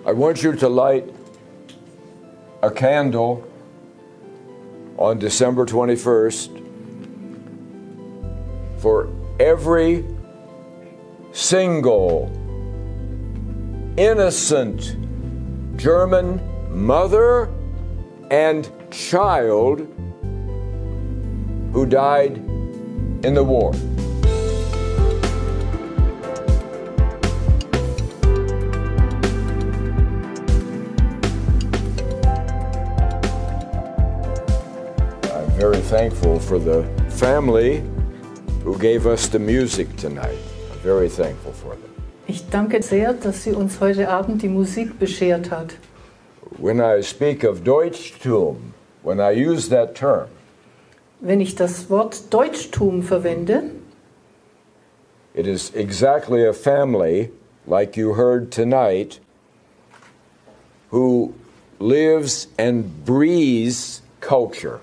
I want you to light a candle on December 21st for every single innocent German mother and child who died in the war. I'm very thankful for the family who gave us the music tonight. I'm very thankful for them. Ich danke sehr, dass sie uns heute Abend die Musik beschert hat. When I speak of Deutschtum, when I use that term, Wenn ich das Wort Deutschtum verwende, it is exactly a family, like you heard tonight, who lives and breathes culture.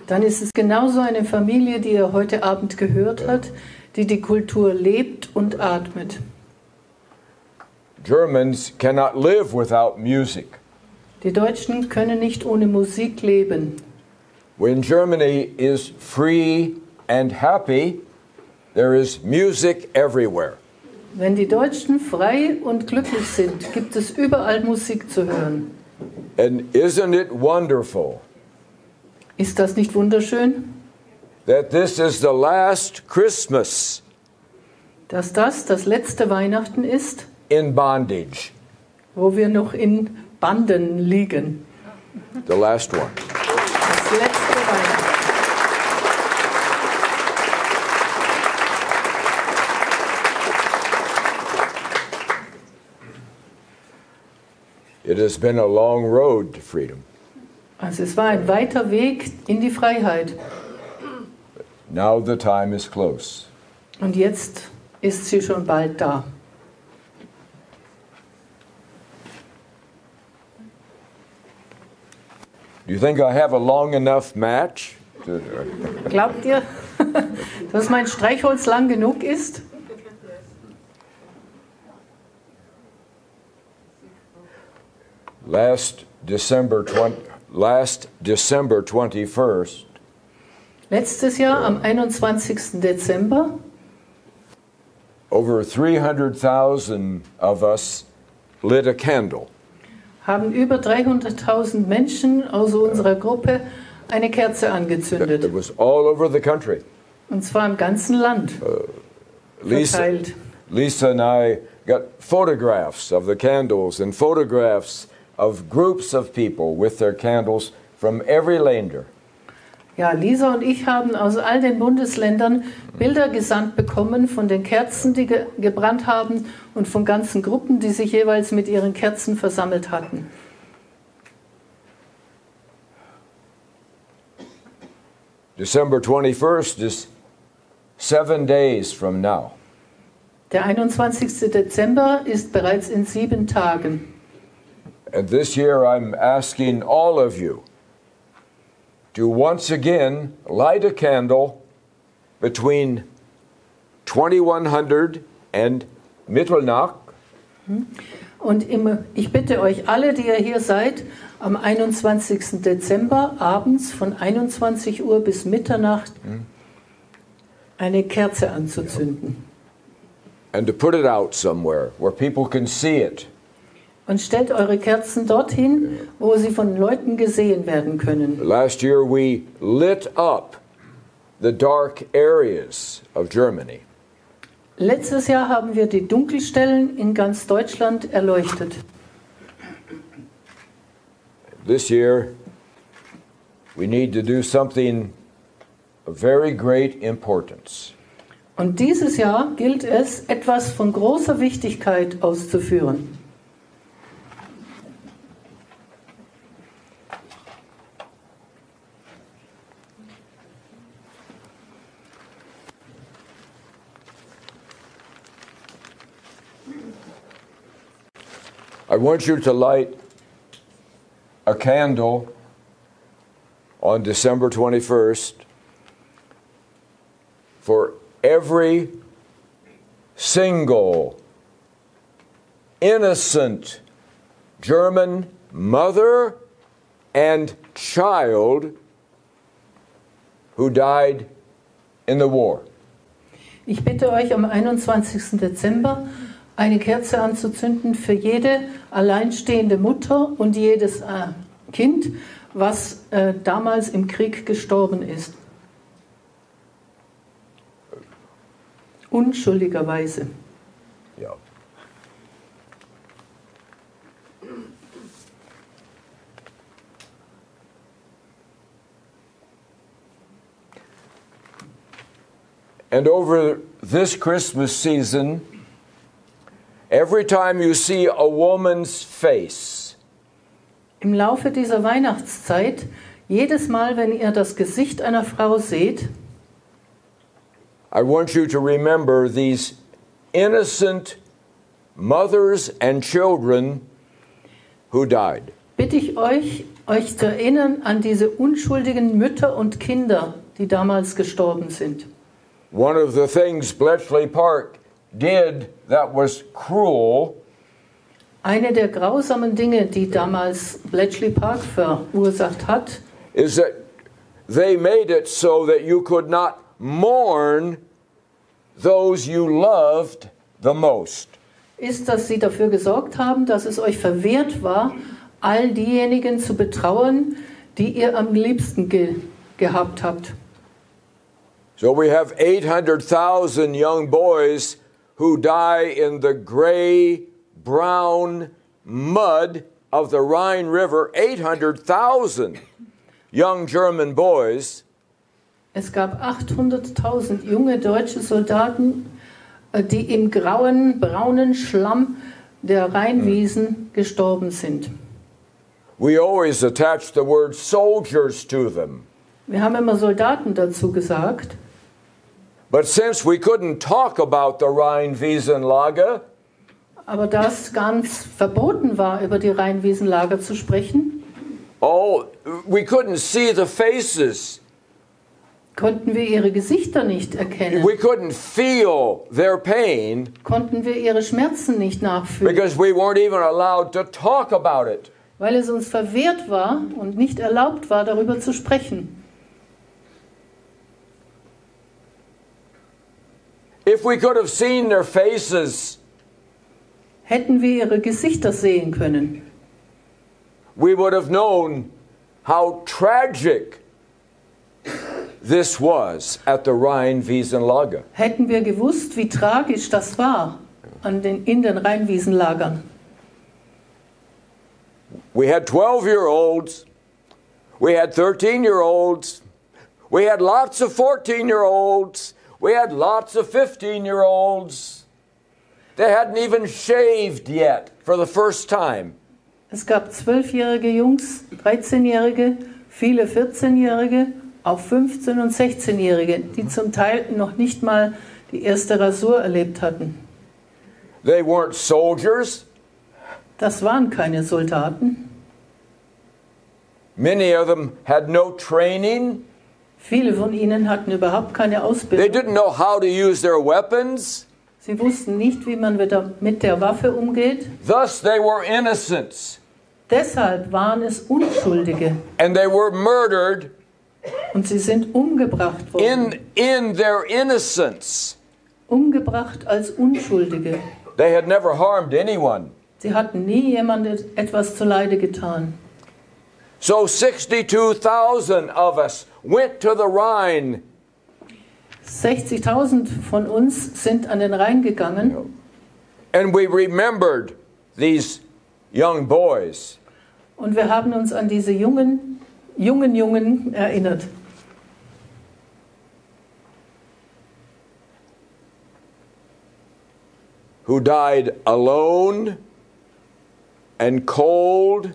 dann ist es genauso eine Familie, die ihr heute Abend gehört hat, die die Kultur lebt und atmet. Germans cannot live without music. Die Deutschen können nicht ohne Musik leben. When Germany is free and happy, there is music everywhere. Wenn die Deutschen frei und glücklich sind, gibt es überall Musik zu hören. And isn't it wonderful Ist das nicht wunderschön, that this is the last Christmas dass das letzte Weihnachten ist, in bondage? wo wir noch in Banden liegen? The last one. Das letzte Weihnachten. It has been a long road to freedom. Also es war ein weiter Weg in die Freiheit. Now the time is close. Und jetzt ist sie schon bald da. Do you think I have a long enough match? Glaubt ihr, dass mein Streichholz lang genug ist? Last December 21st, Letztes Jahr am 21. Dezember over 300,000 of us lit a candle. haben über 300.000 Menschen aus unserer Gruppe eine Kerze It angezündet. was all over the country. Und zwar im ganzen Land verteilt. Lisa and I got photographs of the candles and photographs of groups of people with their candles from every Länder. Ja, Lisa und ich haben aus all den Bundesländern Bilder gesandt bekommen von den Kerzen, die gebrannt haben und von ganzen Gruppen, die sich jeweils mit ihren Kerzen versammelt hatten. December 21st is 7 days from now. Der 21. Dezember ist bereits in 7 Tagen. And this year I'm asking all of you to once again light a candle between 2100 and Mitternacht. Und ich bitte euch alle, die ihr hier seid, am 21. Dezember abends von 21 Uhr bis Mitternacht eine Kerze anzuzünden. And to put it out somewhere where people can see it. Und stellt eure Kerzen dorthin, wo sie von Leuten gesehen werden können. Last year we lit up the dark areas of Germany. Letztes Jahr haben wir die Dunkelstellen in ganz Deutschland erleuchtet. This year we need to do something of very great importance. Und dieses Jahr gilt es, etwas von großer Wichtigkeit auszuführen. I want you to light a candle on December 21st for every single innocent German mother and child who died in the war. Ich bitte euch am 21. Dezember eine Kerze anzuzünden für jede alleinstehende Mutter und jedes Kind, was damals im Krieg gestorben ist. Unschuldigerweise. Ja. And over this Christmas season, every time you see a woman's face, im Laufe dieser Weihnachtszeit, jedes Mal, wenn ihr das Gesicht einer Frau seht, I want you to remember these innocent mothers and children who died. bitte ich euch zu erinnern an diese unschuldigen Mütter und Kinder, die damals gestorben sind. One of the things Bletchley Park did that was cruel Eine der grausamen Dinge, die damals Bletchley Park verursacht hat, is that they made it so that you could not mourn those you loved the most. ist, dass sie dafür gesorgt haben, dass es euch verwehrt war, all diejenigen zu betrauern, die ihr am liebsten gehabt habt. So we have 800,000 young boys who die in the gray, brown mud of the Rhine River. 800,000 young German boys. Es gab 800.000 junge deutsche Soldaten, die im grauen, braunen Schlamm der Rheinwiesen gestorben sind. We always attach the word soldiers to them. Wir haben immer Soldaten dazu gesagt. But since we couldn't talk about the Rheinwiesenlager, Aber da es ganz verboten war, über die Rheinwiesenlager zu sprechen, we couldn't see the faces. konnten wir ihre Gesichter nicht erkennen. We couldn't feel their pain Konnten wir ihre Schmerzen nicht nachfühlen, because we weren't even allowed to talk about it. weil es uns verwehrt war und nicht erlaubt war, darüber zu sprechen. If we could have seen their faces, Hätten wir ihre Gesichter sehen können, we would have known how tragic this was at the Rheinwiesenlager. hätten wir gewusst, wie tragisch das war in den Rheinwiesenlagern. We had 12-year-olds, we had 13-year-olds, we had lots of 14-year-olds, we had lots of 15-year-olds. They hadn't even shaved yet for the first time. Es gab 12-jährige Jungs, 13-jährige, viele 14-jährige, auch 15- und 16-jährige, die zum Teil noch nicht mal die erste Rasur erlebt hatten. They weren't soldiers. Das waren keine Soldaten. Many of them had no training. Viele von ihnen hatten überhaupt keine They Ausbildung. didn't know how to use their weapons. Sie wussten nicht, wie man mit der Waffe umgeht. Thus they were innocents. Deshalb waren es Unschuldige And they were murdered und sie sind umgebracht worden. in their innocence. Umgebracht als Unschuldige. They had never harmed anyone. Sie hatten nie jemandem etwas zuleide getan. So 62,000 of us went to the Rhine. 60.000 von uns sind an den Rhein gegangen And we remembered these young boys. und wir haben uns an diese Jungen erinnert. Who died alone and cold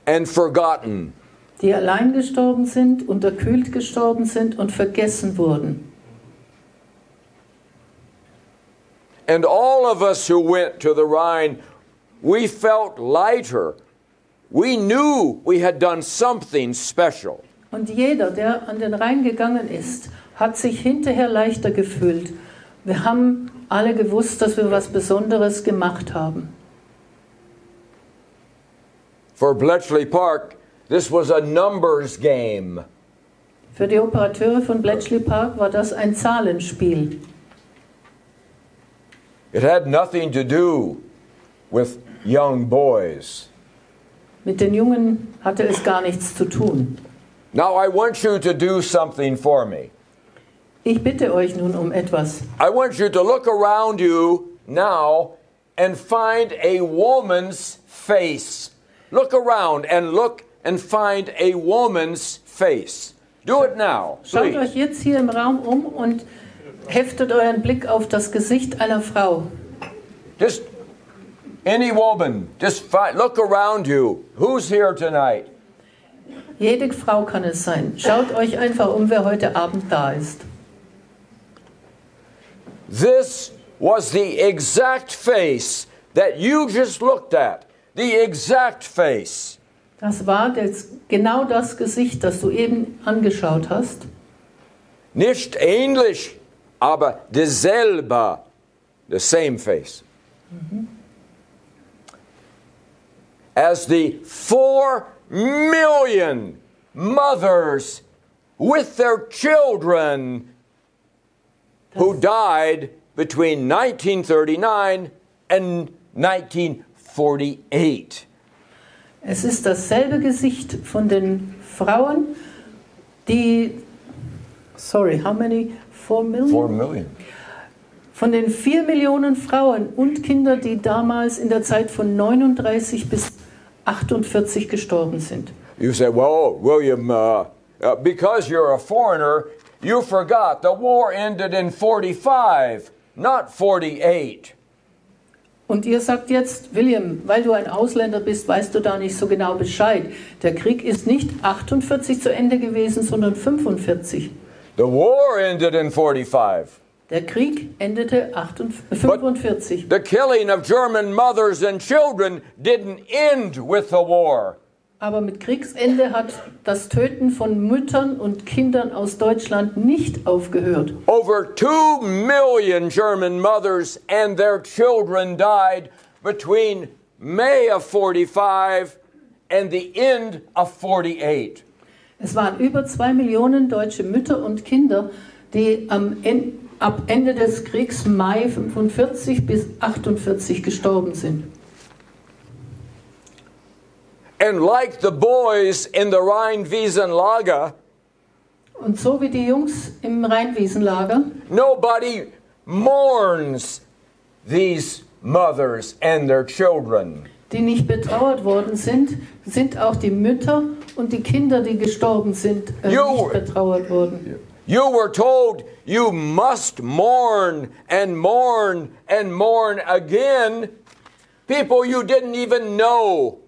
and forgotten. Die allein gestorben sind, unterkühlt gestorben sind und vergessen wurden. And all of us who went to the Rhine, we felt lighter. We knew we had done something special. Und jeder, der an den Rhein gegangen ist, hat sich hinterher leichter gefühlt. Wir haben alle gewusst, dass wir was Besonderes gemacht haben. For Bletchley Park, this was a numbers game. Für die Operateure von Bletchley Park war das ein Zahlenspiel. It had nothing to do with young boys. Mit den Jungen hatte es gar nichts zu tun. Now I want you to do something for me. Ich bitte euch nun um etwas. I want you to look around you now and find a woman's face. Look around and look and find a woman's face. Do it now, Schaut please. euch jetzt hier im Raum um und heftet euren Blick auf das Gesicht einer Frau. Just any woman. Just look around you. Who's here tonight? Jede Frau kann es sein. Schaut euch einfach um, wer heute Abend da ist. This was the exact face that you just looked at. The exact face. Das war genau das Gesicht, das du eben angeschaut hast. Nicht ähnlich, aber dieselbe. The same face. As the 4 million mothers with their children who died between 1939 and 1948. Es ist dasselbe Gesicht von den Frauen, die, how many? 4 million? 4 million. Von den 4 Millionen Frauen und Kinder, die damals in der Zeit von 39 bis 48 gestorben sind. You say, well, William, because you're a foreigner, you forgot the war ended in 45, not 48. Und ihr sagt jetzt, William, weil du ein Ausländer bist, weißt du da nicht so genau Bescheid. Der Krieg ist nicht 48 zu Ende gewesen, sondern 45. The war ended in 45. Der Krieg endete 45. The killing of German mothers and children didn't end with the war. Aber mit Kriegsende hat das Töten von Müttern und Kindern aus Deutschland nicht aufgehört. Over 2 million German mothers and their children died between May of 45 and the end of 48. Es waren über 2 Millionen deutsche Mütter und Kinder, die ab Ende des Kriegs Mai 45 bis 48 gestorben sind. And like the boys in the Rheinwiesenlager, und so wie die Jungs im Rheinwiesenlager, nobody mourns these mothers and their children. Die nicht betrauert worden sind, sind auch die Mütter und die Kinder, die gestorben sind, nicht betrauert worden. You were told you must mourn and mourn and mourn again. People you didn't even know.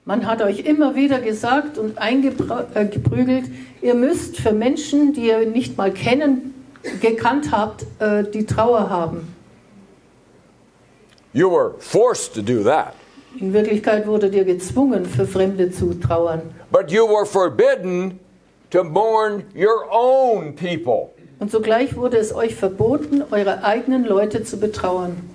Man hat euch immer wieder gesagt und eingeprügelt, ihr müsst für Menschen, die ihr nicht mal gekannt habt, die Trauer haben. You were forced to do that. In Wirklichkeit wurdet ihr gezwungen, für Fremde zu trauern. But you were forbidden to mourn your own people. Und sogleich wurde es euch verboten, eure eigenen Leute zu betrauern.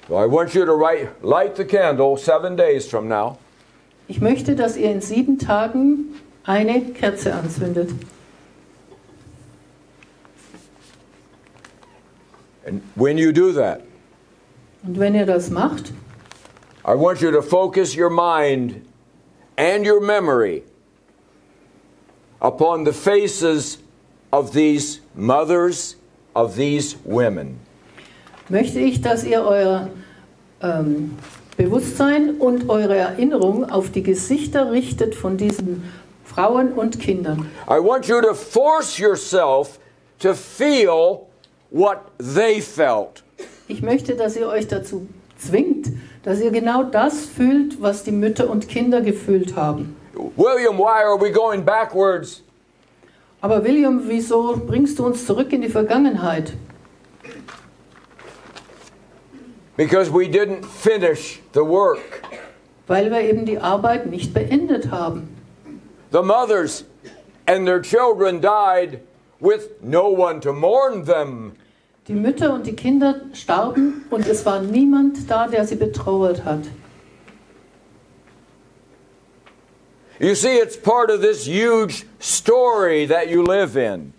So I want you to light the candle 7 days from now. Ich möchte, dass ihr in 7 Tagen eine Kerze anzündet. And when you do that, und wenn ihr das macht, I want you to focus your mind and your memory upon the faces of these mothers, of these women. Möchte ich, dass ihr euer Bewusstsein und eure Erinnerung auf die Gesichter richtet von diesen Frauen und Kindern. I want you to force yourself to feel what they felt. Ich möchte, dass ihr euch dazu zwingt, dass ihr genau das fühlt, was die Mütter und Kinder gefühlt haben. William, why are we going backwards? Aber William, wieso bringst du uns zurück in die Vergangenheit? Because we didn't finish the work. Weil wir eben die Arbeit nicht beendet haben. The mothers and their children died with no one to mourn them. Die Mütter und die Kinder starben und es war niemand da, der sie betrauert hat. You see, it's part of this huge story that you live in.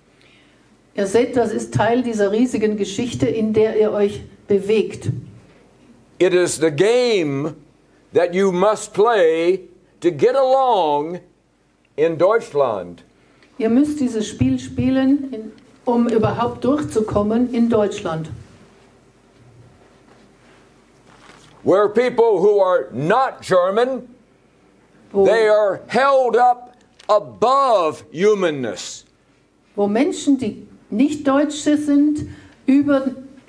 Ihr seht, das ist Teil dieser riesigen Geschichte, in der ihr euch bewegt. It is the game that you must play to get along in Deutschland. Ihr müsst dieses Spiel spielen, um überhaupt durchzukommen in Deutschland. Where people who are not German, they are held up above humanness. Wo Menschen, die nicht Deutsche sind,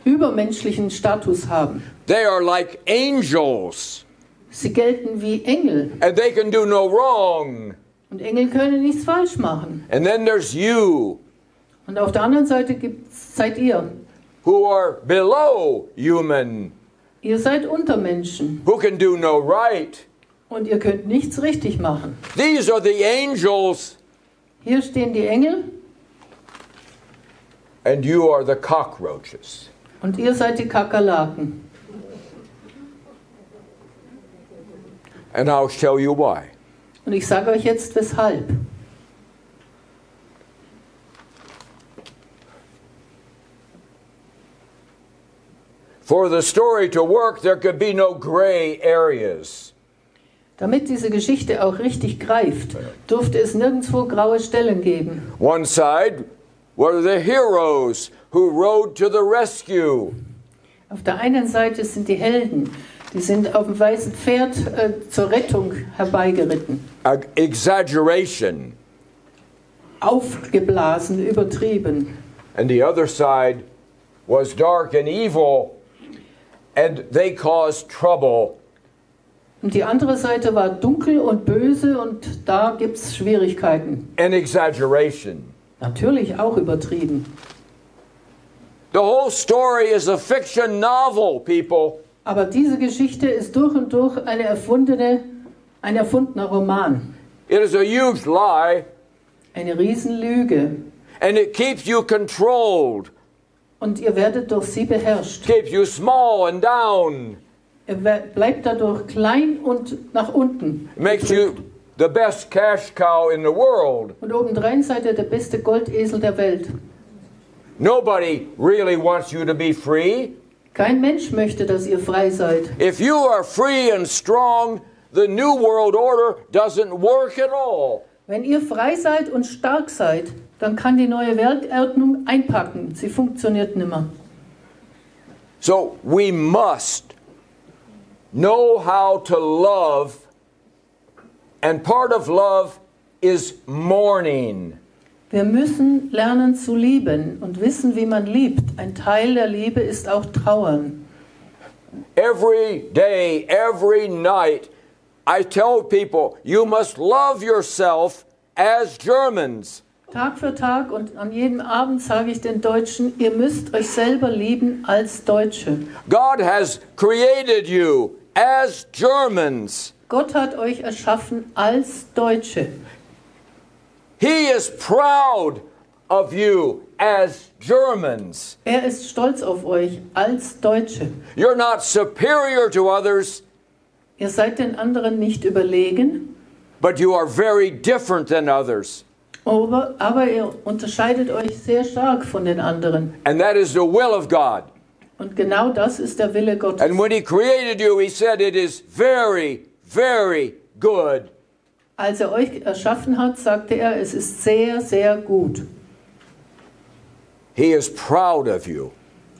übermenschlichen Status haben. They are like angels. Sie gelten wie Engel. And they can do no wrong. Und Engel können nichts falsch machen. And then there's you. Und auf der anderen Seite seid ihr. Who are below human. Ihr seid Untermenschen. Who can do no right. Und ihr könnt nichts richtig machen. These are the angels. Hier stehen die Engel. And you are the cockroaches. Und ihr seid die Kakerlaken. And I'll tell you why. Und ich sage euch jetzt weshalb. For the story to work, there could be no gray areas. Damit diese Geschichte auch richtig greift, durfte es nirgendwo graue Stellen geben. One side were the heroes who rode to the rescue. Auf der einen Seite sind die Helden, die sind auf dem weißen Pferd zur Rettung herbeigeritten. Exaggeration. Aufgeblasen, übertrieben. And the other side was dark and evil, and they caused trouble. Und die andere Seite war dunkel und böse und da gibt es Schwierigkeiten. And exaggeration. Natürlich auch übertrieben. The whole story is a fiction novel, people. Aber diese Geschichte ist durch und durch ein erfundener Roman. It is a huge lie. Eine Riesenlüge. And it keeps you controlled. Und ihr werdet durch sie beherrscht. Keeps you small and down. Ihr bleibt dadurch klein und nach unten. Makes you the best cash cow in the world. Und obendrein seid ihr der beste Goldesel der Welt. Nobody really wants you to be free. Kein Mensch möchte, dass ihr frei seid. If you are free and strong, the New World Order doesn't work at all. Wenn ihr frei seid und stark seid, dann kann die neue Weltordnung einpacken. Sie funktioniert nimmer. So we must know how to love, and part of love is mourning. Wir müssen lernen zu lieben und wissen, wie man liebt. Ein Teil der Liebe ist auch Trauern. Every day, every night, I tell people, you must love yourself as Germans. Tag für Tag und an jedem Abend sage ich den Deutschen, ihr müsst euch selber lieben als Deutsche. God has created you as Germans. Gott hat euch erschaffen als Deutsche. He is proud of you as Germans. Er ist stolz auf euch als Deutsche. You're not superior to others, Ihr seid den anderen nicht überlegen, but you are very different than others. aber ihr unterscheidet euch sehr stark von den anderen. And that is the will of God. Und genau das ist der Wille Gottes. And when He created you, He said it is very, very good. Als er euch erschaffen hat, sagte er, es ist sehr, sehr gut. He is proud of you.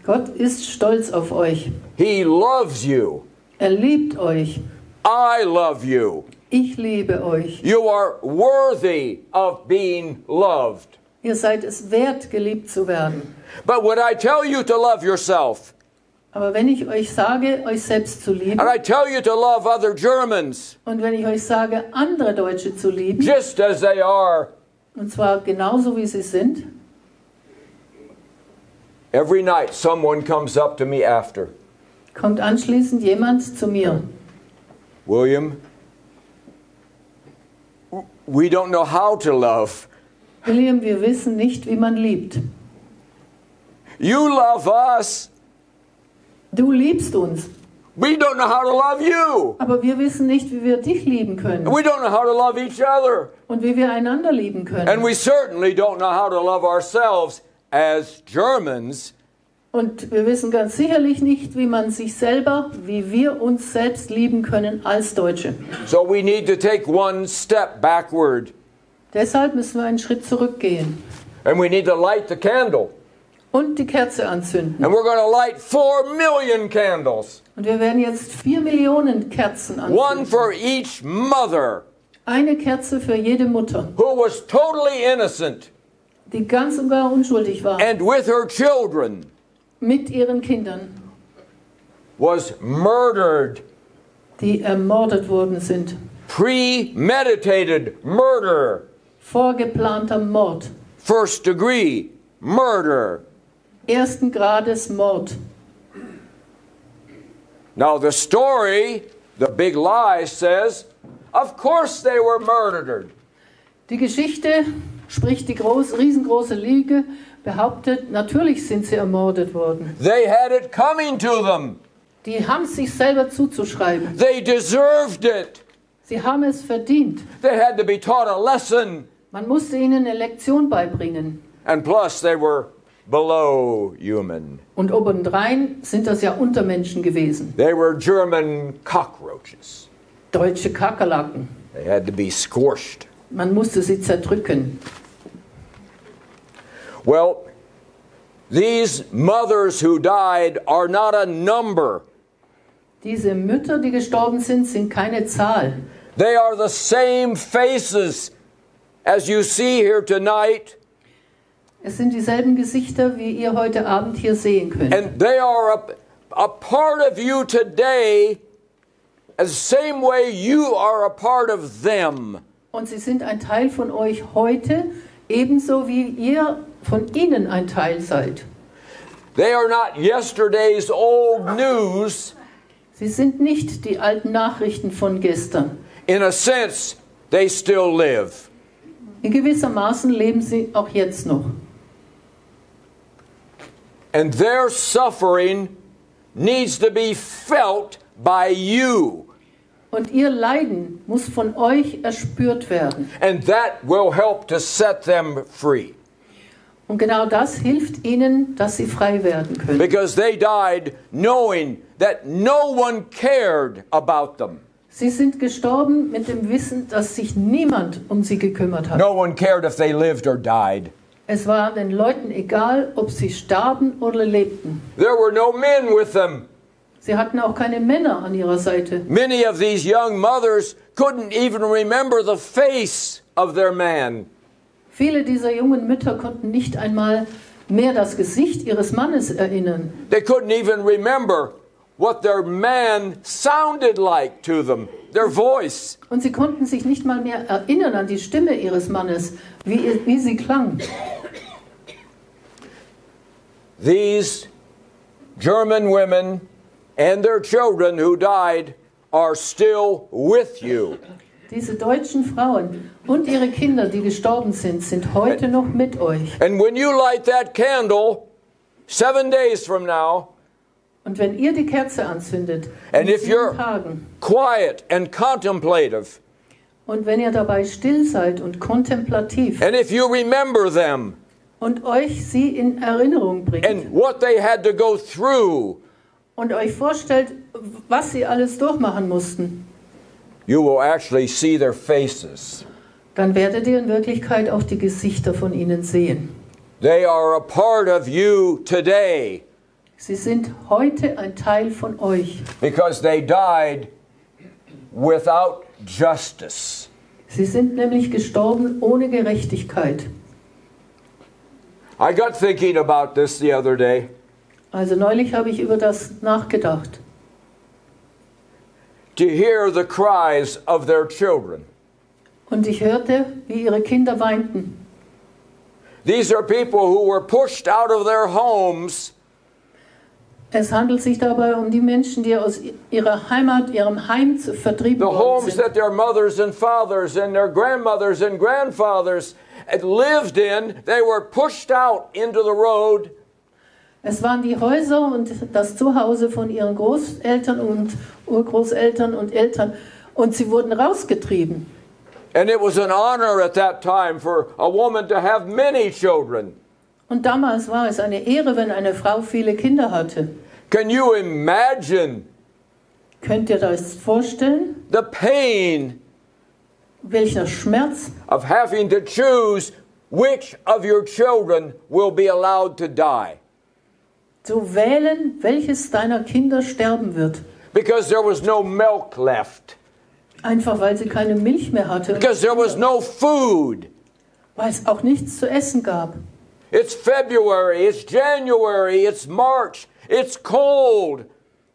Gott ist stolz auf euch. He loves you. Er liebt euch. I love you. Ich liebe euch. You are worthy of being loved. Ihr seid es wert, geliebt zu werden. But when I tell you to love yourself, Aber wenn ich euch sage, euch selbst zu lieben, and I tell you to love other Germans, und wenn ich euch sage, andere Deutsche zu lieben, just as they are, und zwar genauso wie sie sind, every night someone comes up to me after. kommt anschließend jemand zu mir. William, we don't know how to love. William, wir wissen nicht, wie man liebt. You love us. Du liebst uns. We don't know how to love you. Aber wir wissen nicht, wie wir dich lieben können. And we don't know how to love each other. Und wie wir einander lieben können. And we certainly don't know how to love ourselves as Germans. Und wir wissen ganz sicherlich nicht, wie man sich selber, wie wir uns selbst lieben können als Deutsche. So we need to take one step backward. Deshalb müssen wir einen Schritt zurückgehen. And we need to light the candle. Und die Kerze anzünden. And we're going to light 4 million candles. Und wir werden jetzt 4 Millionen Kerzen anzünden. One for each mother. Eine Kerze für jede Mutter. Who was totally innocent. Die ganz und gar unschuldig war. And with her children. Mit ihren Kindern. Was murdered. Die ermordet worden sind. Premeditated murder. Vorgeplanter Mord. First degree murder. Ersten Grades Mord. Now the story, the big lie says, of course they were murdered. Die Geschichte, sprich die riesengroße Lüge, behauptet, natürlich sind sie ermordet worden. They had it coming to them. Die haben es sich selber zuzuschreiben. They deserved it. Sie haben es verdient. They had to be taught a lesson. Man musste ihnen eine Lektion beibringen. And plus they were below human. Und obendrein sind das ja Untermenschen gewesen. They were German cockroaches. Deutsche Kakerlaken. They had to be squashed. Man musste sie zerdrücken. Well, these mothers who died are not a number. Diese Mütter, die gestorben sind, sind keine Zahl. They are the same faces as you see here tonight. Es sind dieselben Gesichter, wie ihr heute Abend hier sehen könnt. And they are a part of you today, as the same way you are a part of them. Und sie sind ein Teil von euch heute, ebenso wie ihr von ihnen ein Teil seid. They are not yesterday's old news. Sie sind nicht die alten Nachrichten von gestern. In a sense, they still live. In gewissermaßen leben sie auch jetzt noch. And their suffering needs to be felt by you. Und ihr Leiden muss von euch erspürt werden. And that will help to set them free. Und genau das hilft ihnen, dass sie frei werden können. Because they died knowing that no one cared about them. Sie sind gestorben mit dem Wissen, dass sich niemand um sie gekümmert hat. No one cared if they lived or died. Es war den Leuten egal, ob sie starben oder lebten. There were no men with them. Sie hatten auch keine Männer an ihrer Seite. Many of these young mothers couldn't even remember the face of their man. Viele dieser jungen Mütter konnten nicht einmal mehr das Gesicht ihres Mannes erinnern. They couldn't even remember what their man sounded like to them, their voice. Und sie konnten sich nicht mal mehr erinnern an die Stimme ihres Mannes, wie sie klang. These German women and their children who died are still with you. Diese deutschen Frauen und ihre Kinder, die gestorben sind, sind heute noch mit euch. And when you light that candle 7 days from now, Und wenn ihr die Kerze anzündet, and in if 7 you're Tagen, quiet and contemplative, und wenn ihr dabei still seid und kontemplativ and if you remember them und euch sie in Erinnerung bringt and what they had to go through, und euch vorstellt, was sie alles durchmachen mussten, you will actually see their faces. dann werdet ihr in Wirklichkeit auch die Gesichter von ihnen sehen. They are a part of you today Sie sind heute ein Teil von euch. because they died without justice. Sie sind nämlich gestorben ohne Gerechtigkeit. I got thinking about this the other day. Also neulich habe ich über das nachgedacht. To hear the cries of their children. Und ich hörte, wie ihre Kinder weinten. These are people who were pushed out of their homes. Es handelt sich dabei um die Menschen, die aus ihrer Heimat, ihrem Heim vertrieben The worden homes sind. that their mothers and fathers and their grandmothers and grandfathers had lived in, they were pushed out into the road. Es waren die Häuser und das Zuhause von ihren Großeltern und Urgroßeltern und Eltern. Und sie wurden rausgetrieben. And it was an honor at that time for a woman to have many children. Und damals war es eine Ehre, wenn eine Frau viele Kinder hatte. Can you imagine Könnt ihr das vorstellen? the pain Welcher Schmerz, of having to choose which of your children will be allowed to die? zu wählen, welches deiner Kinder sterben wird. Because there was no milk left. Einfach weil sie keine Milch mehr hatte. Because there was no food. Weil es auch nichts zu essen gab. It's February, it's January, it's March, it's cold.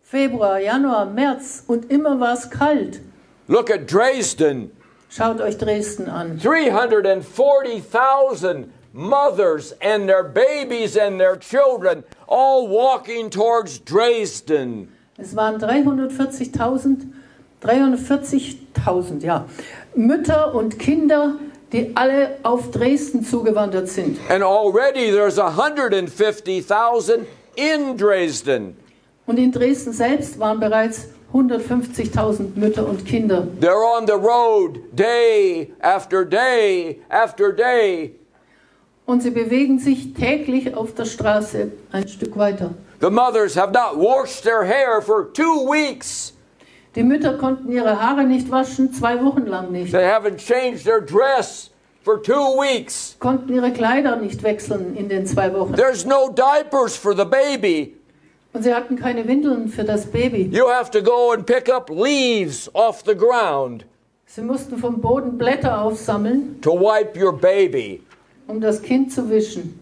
Februar, Januar, März und immer war es kalt. Look at Dresden. Schaut euch Dresden an. 340,000 mothers and their babies and their children all walking towards Dresden. Es waren 43.000, ja, Mütter und Kinder, die alle auf Dresden zugewandert sind. And already there's 150,000 in Dresden. Und in Dresden selbst waren bereits 150.000 Mütter und Kinder. They're on the road day after day after day. Und sie bewegen sich täglich auf der Straße ein Stück weiter. The mothers have not washed their hair for 2 weeks. Die Mütter konnten ihre Haare nicht waschen, 2 Wochen lang nicht. They haven't changed their dress for 2 weeks. Konnten ihre Kleider nicht wechseln in den 2 Wochen. There's no diapers for the baby. Und sie hatten keine Windeln für das Baby. You have to go and pick up leaves off the ground Sie mussten vom Boden Blätter aufsammeln, to wipe your baby. um das Kind zu wischen.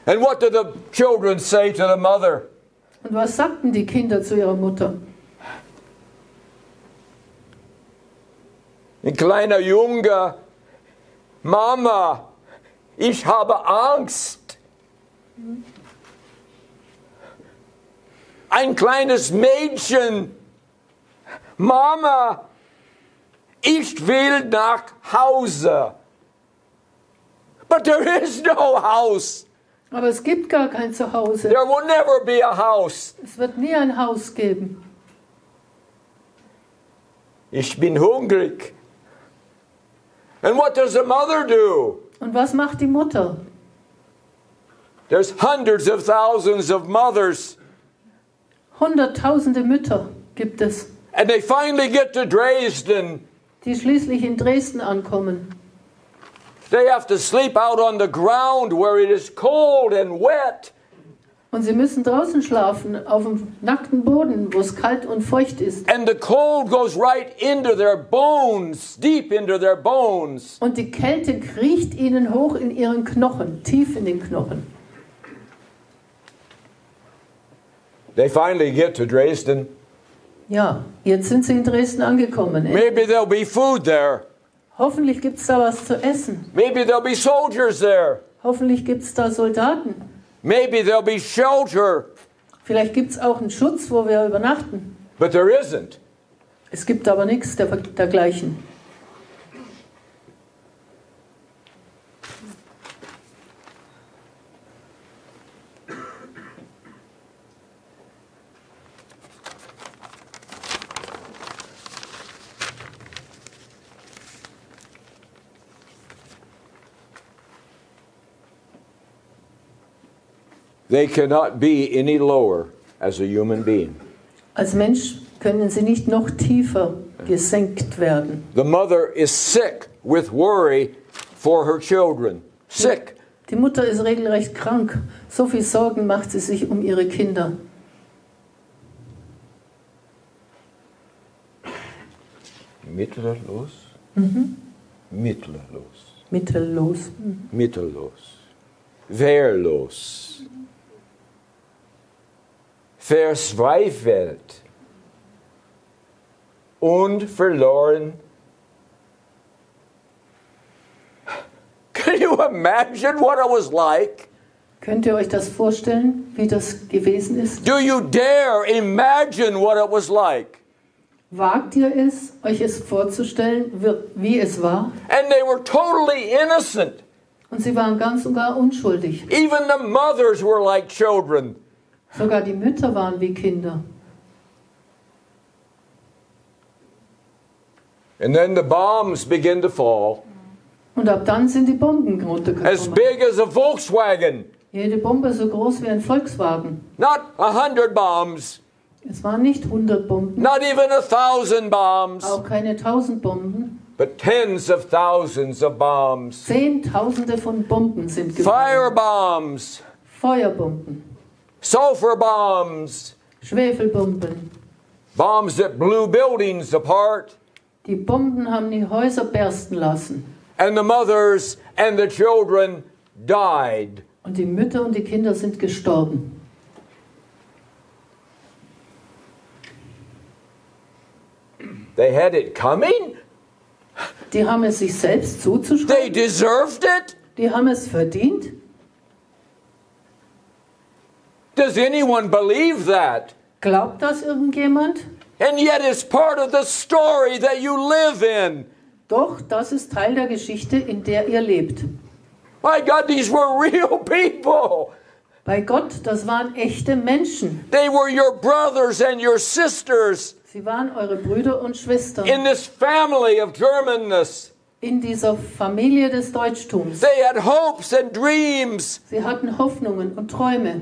And what did the children say to the mother? Und was sagten die Kinder zu ihrer Mutter? Ein kleiner Junge, Mama, ich habe Angst. Ein kleines Mädchen, Mama, ich will nach Hause. But there is no house. Aber es gibt gar kein Zuhause. There will never be a house. Es wird nie ein Haus geben. Ich bin hungrig. And what does the mother do? Und was macht die Mutter? There's hundreds of thousands of mothers. Hunderttausende Mütter gibt es, And they finally get to Dresden. die schließlich in Dresden ankommen. They have to sleep out on the ground where it is cold and wet. Und sie müssen draußen schlafen, auf dem nackten Boden, wo es kalt und feucht ist. And the cold goes right into their bones, deep into their bones. Und die Kälte kriecht ihnen hoch in ihren Knochen, tief in den Knochen. They finally get to Dresden. Ja, jetzt sind sie in Dresden angekommen. Maybe there'll be food there. Hoffentlich gibt es da was zu essen. Maybe there'll be soldiers there. Hoffentlich gibt es da Soldaten. Maybe there'll be shelter. Vielleicht gibt es auch einen Schutz, wo wir übernachten. But there isn't. Es gibt aber nichts dergleichen. They cannot be any lower as a human being. Als Mensch können sie nicht noch tiefer gesenkt werden. The mother is sick with worry for her children. Sick. Die Mutter ist regelrecht krank. So viel Sorgen macht sie sich um ihre Kinder. Mittellos? Mittellos. Mittellos. Mittellos. Wehrlos. Verzweifelt. Und verloren. Can you imagine what it was like? Könnt ihr euch das vorstellen, wie das gewesen ist? Do you dare imagine what it was like? Wagt ihr es, euch es vorzustellen, wie es war? And they were totally innocent. Und sie waren ganz und gar unschuldig. Even the mothers were like children. Sogar die Mütter waren wie Kinder. And then the bombs begin to fall. Und ab dann sind die Bomben As runtergekommen. big as a Volkswagen. Jede Bombe so groß wie ein Volkswagen. Not 100 bombs. Es waren nicht 100 Bomben, Not even 1,000 bombs. auch keine 1000 Bomben. But tens of thousands of bombs. Zehntausende von Bomben sind Fire gefallen. bombs. Feuerbomben, Sulfur bombs. Schwefelbomben. Bombs that blew buildings apart. Die Bomben haben die Häuser bersten lassen. And the mothers and the children died. Und die Mütter und die Kinder sind gestorben. They had it coming. Die haben es sich selbst They zuzuschreiben. deserved it. Die haben es verdient. Does anyone believe that? Glaubt das irgendjemand? And yet it's part of the story that you live in. Doch, das ist Teil der Geschichte, in der ihr lebt. My God, these were real people. Bei Gott, das waren echte Menschen. They were your brothers and your sisters Sie waren eure Brüder und Schwestern in this family of Germanness. in dieser Familie des Deutschtums. They had hopes and dreams. Sie hatten Hoffnungen und Träume.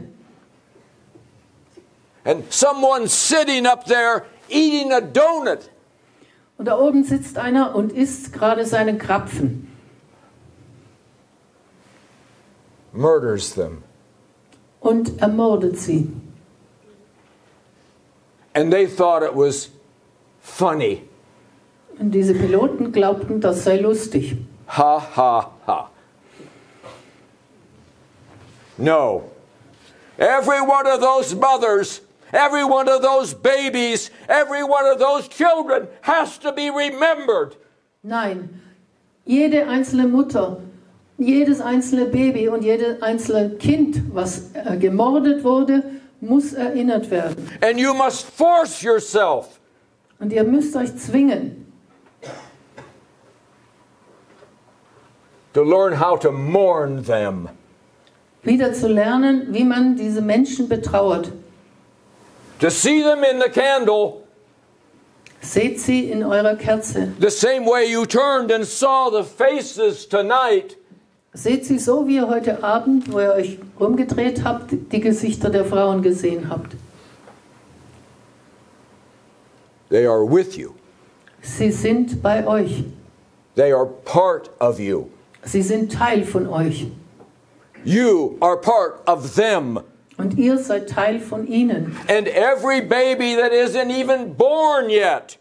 And someone sitting up there eating a donut. Und da oben sitzt einer und isst gerade seinen Krapfen Murders them. und ermordet sie. And they thought it was funny. Und diese Piloten glaubten, das sei lustig. Ha, ha, ha. No. Every one of those mothers, every one of those babies, every one of those children has to be remembered. Nein, jede einzelne Mutter, jedes einzelne Baby und jedes einzelne Kind, was gemordet wurde, muss erinnert werden. And you must force yourself Und ihr müsst euch zwingen, to learn how to mourn them. wieder zu lernen, wie man diese Menschen betrauert. To see them in the candle Seht sie in eurer Kerze. the same way you turned and saw the faces tonight. Seht sie so, wie ihr heute Abend, wo ihr euch rumgedreht habt, die Gesichter der Frauen gesehen habt. They are with you. Sie sind bei euch. They are part of you. Sie sind Teil von euch. You are part of them. Und ihr seid Teil von ihnen. And every baby that isn't even born yet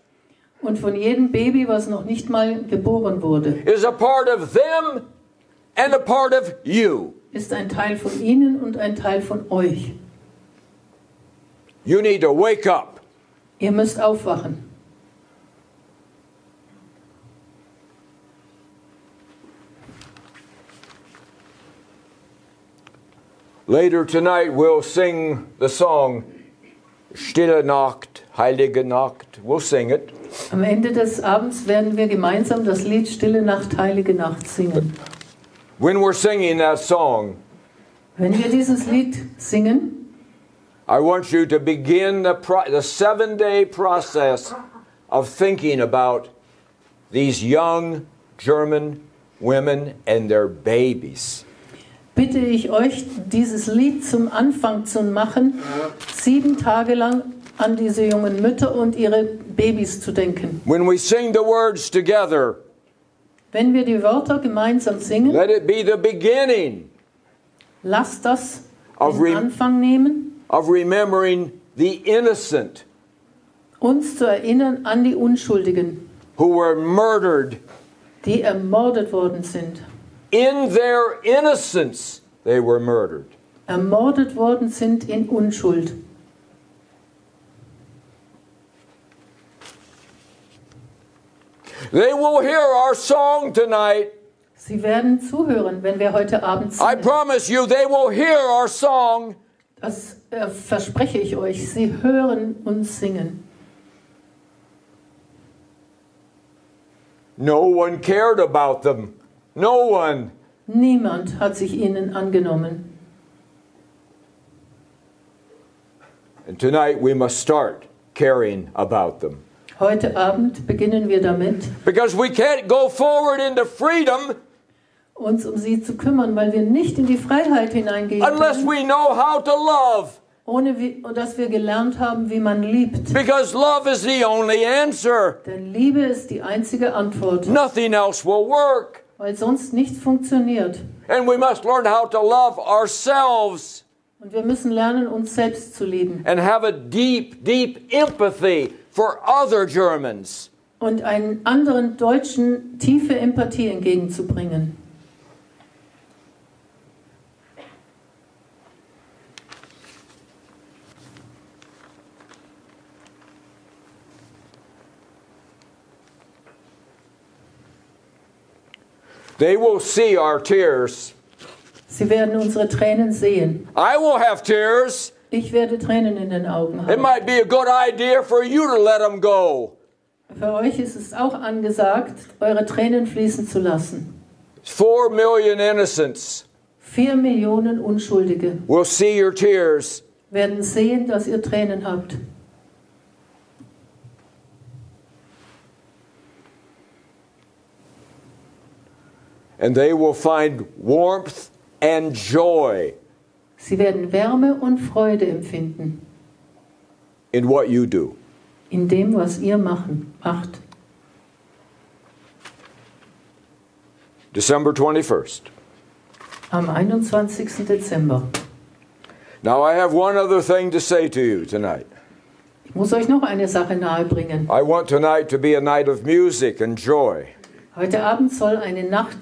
Und von jedem Baby, was noch nicht mal geboren wurde, is a part of them and a part of you. ist ein Teil von ihnen und ein Teil von euch. You need to wake up. Ihr müsst aufwachen. Later tonight we'll sing the song Stille Nacht, Heilige Nacht. We'll sing it. Am Ende des Abends werden wir gemeinsam das Lied Stille Nacht, Heilige Nacht singen. When we're singing that song, Wenn wir dieses Lied singen, I want you to begin the 7-day process of thinking about these young German women and their babies. bitte ich euch, dieses Lied zum Anfang zu machen, 7 Tage lang an diese jungen Mütter und ihre Babys zu denken. When we sing the words together, Wenn wir die Wörter gemeinsam singen, let it be the beginning lasst das Of den Anfang nehmen, of remembering the innocent uns zu erinnern an die Unschuldigen, who were murdered. die ermordet worden sind. In their innocence, they were murdered. Ermordet worden sind in Unschuld. They will hear our song tonight. Sie werden zuhören, wenn wir heute Abend I singen. promise you, they will hear our song. Das verspreche ich euch. Sie hören uns singen. No one cared about them. No one. Niemand hat sich ihnen angenommen. And tonight we must start caring about them. Heute Abend beginnen wir damit, Because we can't go forward into freedom uns um sie zu kümmern, weil wir nicht in die Freiheit hineingehen unless können, we know how to love. ohne dass wir gelernt haben, wie man liebt. Because love is the only answer. Denn Liebe ist die einzige Antwort, Nothing else will work. weil sonst nichts funktioniert. And we must learn how to love ourselves Und wir müssen lernen, uns selbst zu lieben and have a deep, deep empathy for other Germans. und einen anderen Deutschen tiefe Empathie entgegenzubringen. They will see our tears. Sie werden unsere Tränen sehen. I will have tears. Ich werde Tränen in den Augen It haben. might be a good idea for you to let them go. Für euch ist es auch angesagt, eure Tränen fließen zu lassen. 4 million innocents 4 Millionen Unschuldige will see your tears. werden sehen, dass ihr Tränen habt. And they will find warmth and joy Sie werden Wärme und Freude empfinden in what you do. in dem, was ihr macht. December 21st. Am 21. Dezember. Now I have one other thing to say to you tonight. Ich muss euch noch eine Sache nahebringen. I want tonight to be a night of music and joy. Heute Abend soll eine Nacht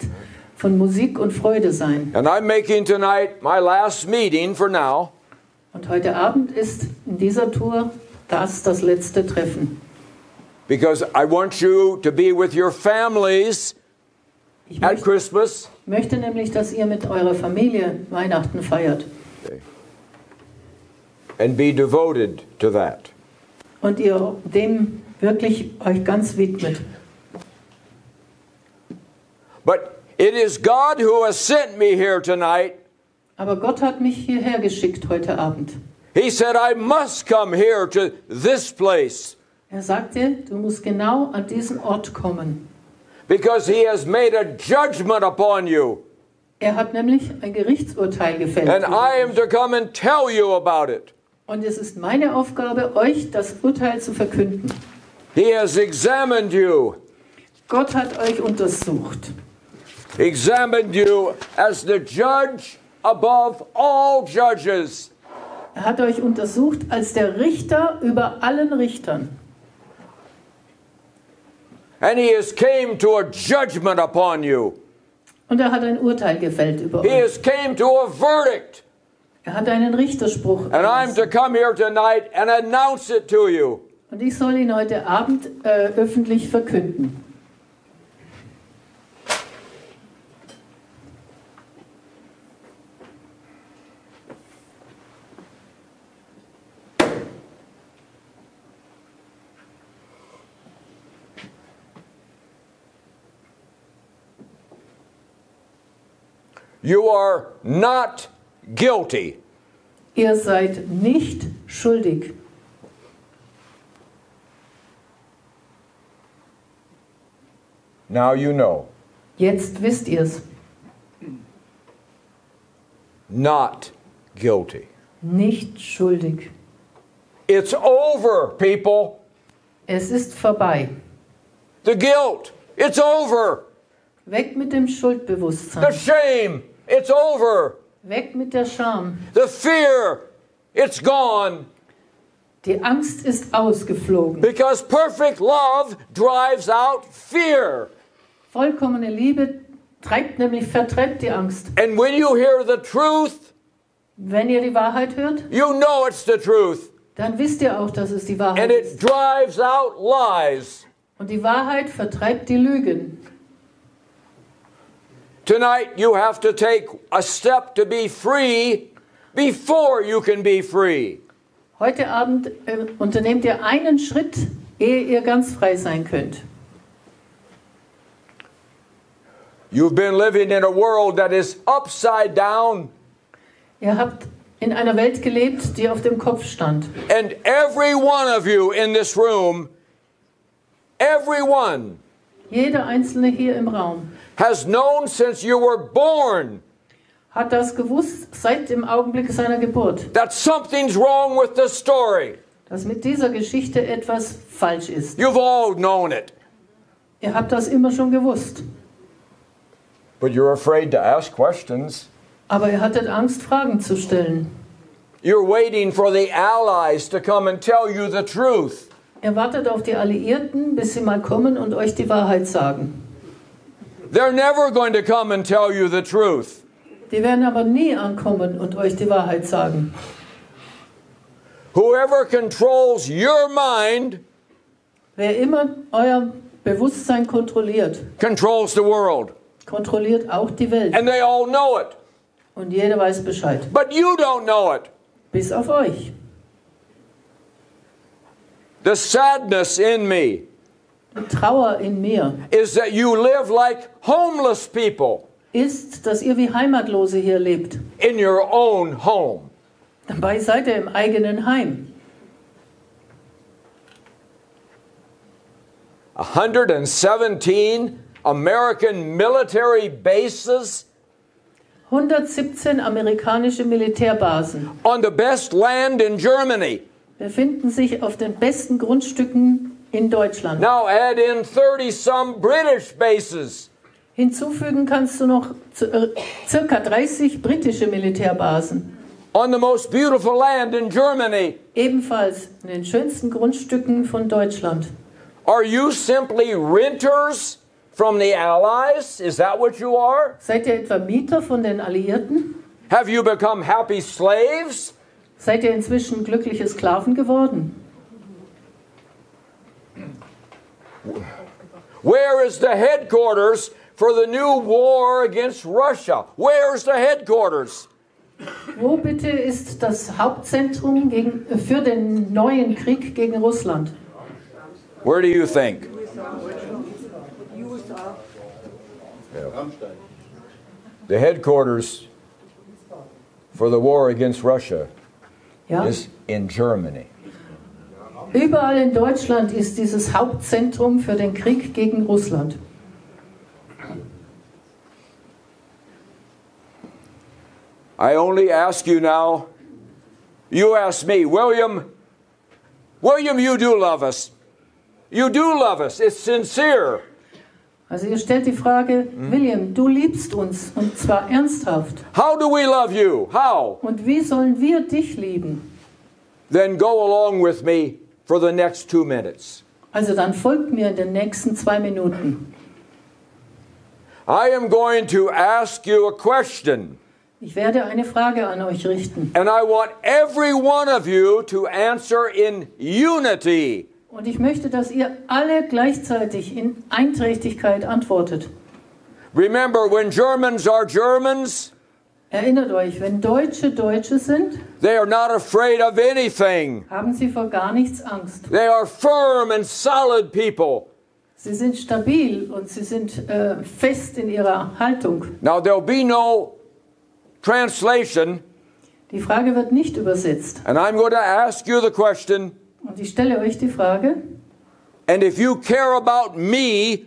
von Musik und Freude sein. And I'm making tonight my last meeting for now. Und heute Abend ist in dieser Tour das letzte Treffen. Because I want you to be with your families Ich at Christmas. möchte nämlich, dass ihr mit eurer Familie Weihnachten feiert. And be devoted to that. Und ihr dem wirklich euch ganz widmet. But it is God who has sent me here tonight. Aber Gott hat mich hierher geschickt heute Abend. He said, I must come here to this place Er sagte, du musst genau an diesen Ort kommen. because He has made a judgment upon you. Er hat nämlich ein Gerichtsurteil gefällt. And I am to come and tell you about it. Und es ist meine Aufgabe, euch das Urteil zu verkünden. He has examined you. Gott hat euch untersucht. Examined you as the judge above all judges. Er hat euch untersucht als der Richter über allen Richtern. And He has came to a judgment upon you. Und er hat ein Urteil gefällt über He euch. has came to a verdict. Er hat einen Richterspruch And I'm to erlassen. come here tonight and announce it to you. Und ich soll ihn heute Abend öffentlich verkünden. You are not guilty. Ihr seid nicht schuldig. Now you know. Jetzt wisst ihr's. Not guilty. Nicht schuldig. It's over, people. Es ist vorbei. The guilt, it's over. Weg mit dem The Schuldbewusstsein. shame, it's over. Weg mit der Scham. The fear, it's gone. Die Angst ist ausgeflogen. Because perfect love drives out fear. Vollkommene Liebe vertreibt die Angst. And when you hear the truth, Wenn ihr die Wahrheit hört, you know it's the truth. dann wisst ihr auch, dass es die Wahrheit And it ist. drives out lies. Und die Wahrheit vertreibt die Lügen. Tonight you have to take a step to be free before you can be free. Heute Abend unternehmt ihr einen Schritt, ehe ihr ganz frei sein könnt. You've been living in a world that is upside down. Ihr habt in einer Welt gelebt, die auf dem Kopf stand. And every one of you in this room, everyone, Jeder Einzelne hier im Raum has known since you were born hat das gewusst seit dem Augenblick seiner Geburt, that something's wrong with the story. dass mit dieser Geschichte etwas falsch ist. You've all known it. Ihr habt das immer schon gewusst. But you're afraid to ask questions. Aber ihr hattet Angst, Fragen zu stellen. You're waiting for the allies to come and tell you the truth. Ihr wartet auf die Alliierten, bis sie mal kommen und euch die Wahrheit sagen. They're never going to come and tell you the truth. Die werden aber nie ankommen und euch die Wahrheit sagen. Whoever controls your mind Wer immer euer Bewusstsein kontrolliert, controls the world. kontrolliert auch die Welt. And they all know it. Und jeder weiß Bescheid. But you don't know it. Bis auf euch. The sadness in me Die Trauer in mir is that you live like homeless people ist, dass ihr wie Heimatlose hier lebt. in your own home. Dabei seid ihr im eigenen Heim. 117 American military bases 117 amerikanische Militärbasen on the best land in Germany. befinden sich auf den besten Grundstücken in Deutschland. Now add in 30 some British bases. Hinzufügen kannst du noch circa 30 britische Militärbasen. On the most beautiful land in Germany. Ebenfalls in den schönsten Grundstücken von Deutschland. Are you simply renters from the Allies? Is that what you are? Seid ihr etwa Mieter von den Alliierten? Have you become happy slaves? Seid ihr inzwischen glückliche Sklaven geworden? Where is the headquarters for the new war against Russia? Where's the headquarters? Wo bitte ist das Hauptzentrum für den neuen Krieg gegen Russland? Where do you think? The headquarters for the war against Russia Ja? is in Germany. Überall in Deutschland ist dieses Hauptzentrum für den Krieg gegen Russland. I only ask you now, you ask me, William, you do love us. You do love us. It's sincere. Also ihr stellt die Frage, William, du liebst uns und zwar ernsthaft. How do we love you? How? Und wie sollen wir dich lieben? Then go along with me for the next 2 minutes. Also dann folgt mir in den nächsten 2 Minuten. I am going to ask you a question. Ich werde eine Frage an euch richten. And I want every one of you to answer in unity. Und ich möchte, dass ihr alle gleichzeitig in Einträchtigkeit antwortet. Remember, when Germans are Germans, Erinnert euch, wenn Deutsche Deutsche sind, they are not afraid of anything. haben sie vor gar nichts Angst. They are firm and solid people. Sie sind stabil und sie sind fest in ihrer Haltung. Now, there'll be no translation, Die Frage wird nicht übersetzt. and I'm going to ask you the question, Und ich stelle euch die Frage, and if you care about me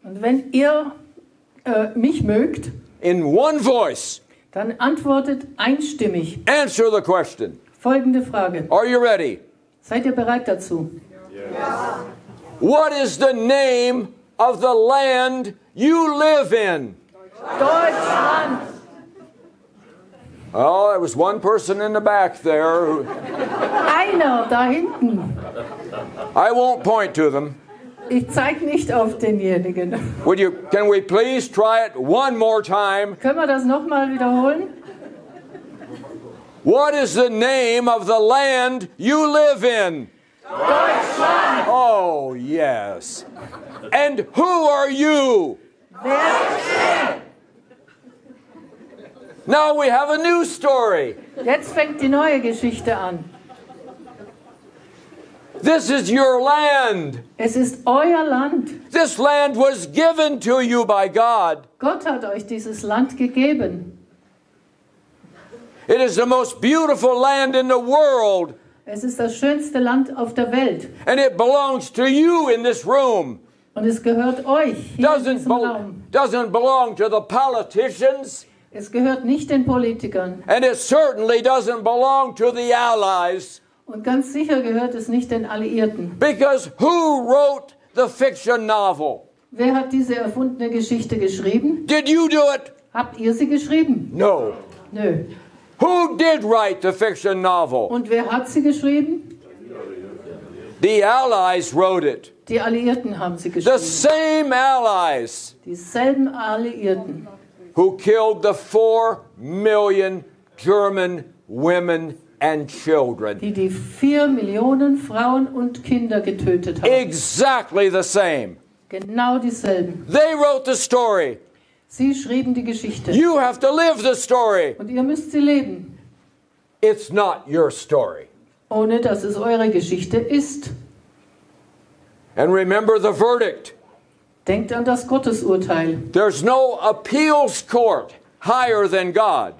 und wenn ihr mich mögt, in one voice, dann antwortet einstimmig. answer the question. Folgende Frage. Are you ready? Seid ihr bereit dazu? What is the name of the land you live in? Deutschland! Oh, there was one person in the back there. Einer da hinten. I won't point to them. Ich zeige nicht auf denjenigen. Can we please try it one more time? Können wir das nochmal wiederholen? What is the name of the land you live in? Deutschland! Oh, yes. And who are you? Wer? Now we have a new story. Jetzt fängt die neue Geschichte an. This is your land. Es ist euer Land. This land was given to you by God. Gott hat euch dieses Land gegeben. It is the most beautiful land in the world. Es ist das schönste Land auf der Welt. And it belongs to you in this room. Und es gehört euch hier in diesem Raum. Doesn't belong to the politicians. Es gehört nicht den Politikern. And it certainly doesn't belong to the allies. Und ganz sicher gehört es nicht den Alliierten. Because who wrote the fiction novel? Wer hat diese erfundene Geschichte geschrieben? Did you do it? Habt ihr sie geschrieben? No. Nö. Who did write the fiction novel? Und wer hat sie geschrieben? The allies wrote it. Die Alliierten haben sie The geschrieben. same allies Dieselben Alliierten, who killed the 4 million German women and children. die 4 Millionen Frauen und Kinder getötet haben. Exactly the same. Genau dieselben. They wrote the story. Sie schrieben die Geschichte. You have to live the story. Und ihr müsst sie leben, It's not your story. ohne dass es eure Geschichte ist. And remember the verdict. Denkt an das Gottesurteil. There's no appeals court higher than God.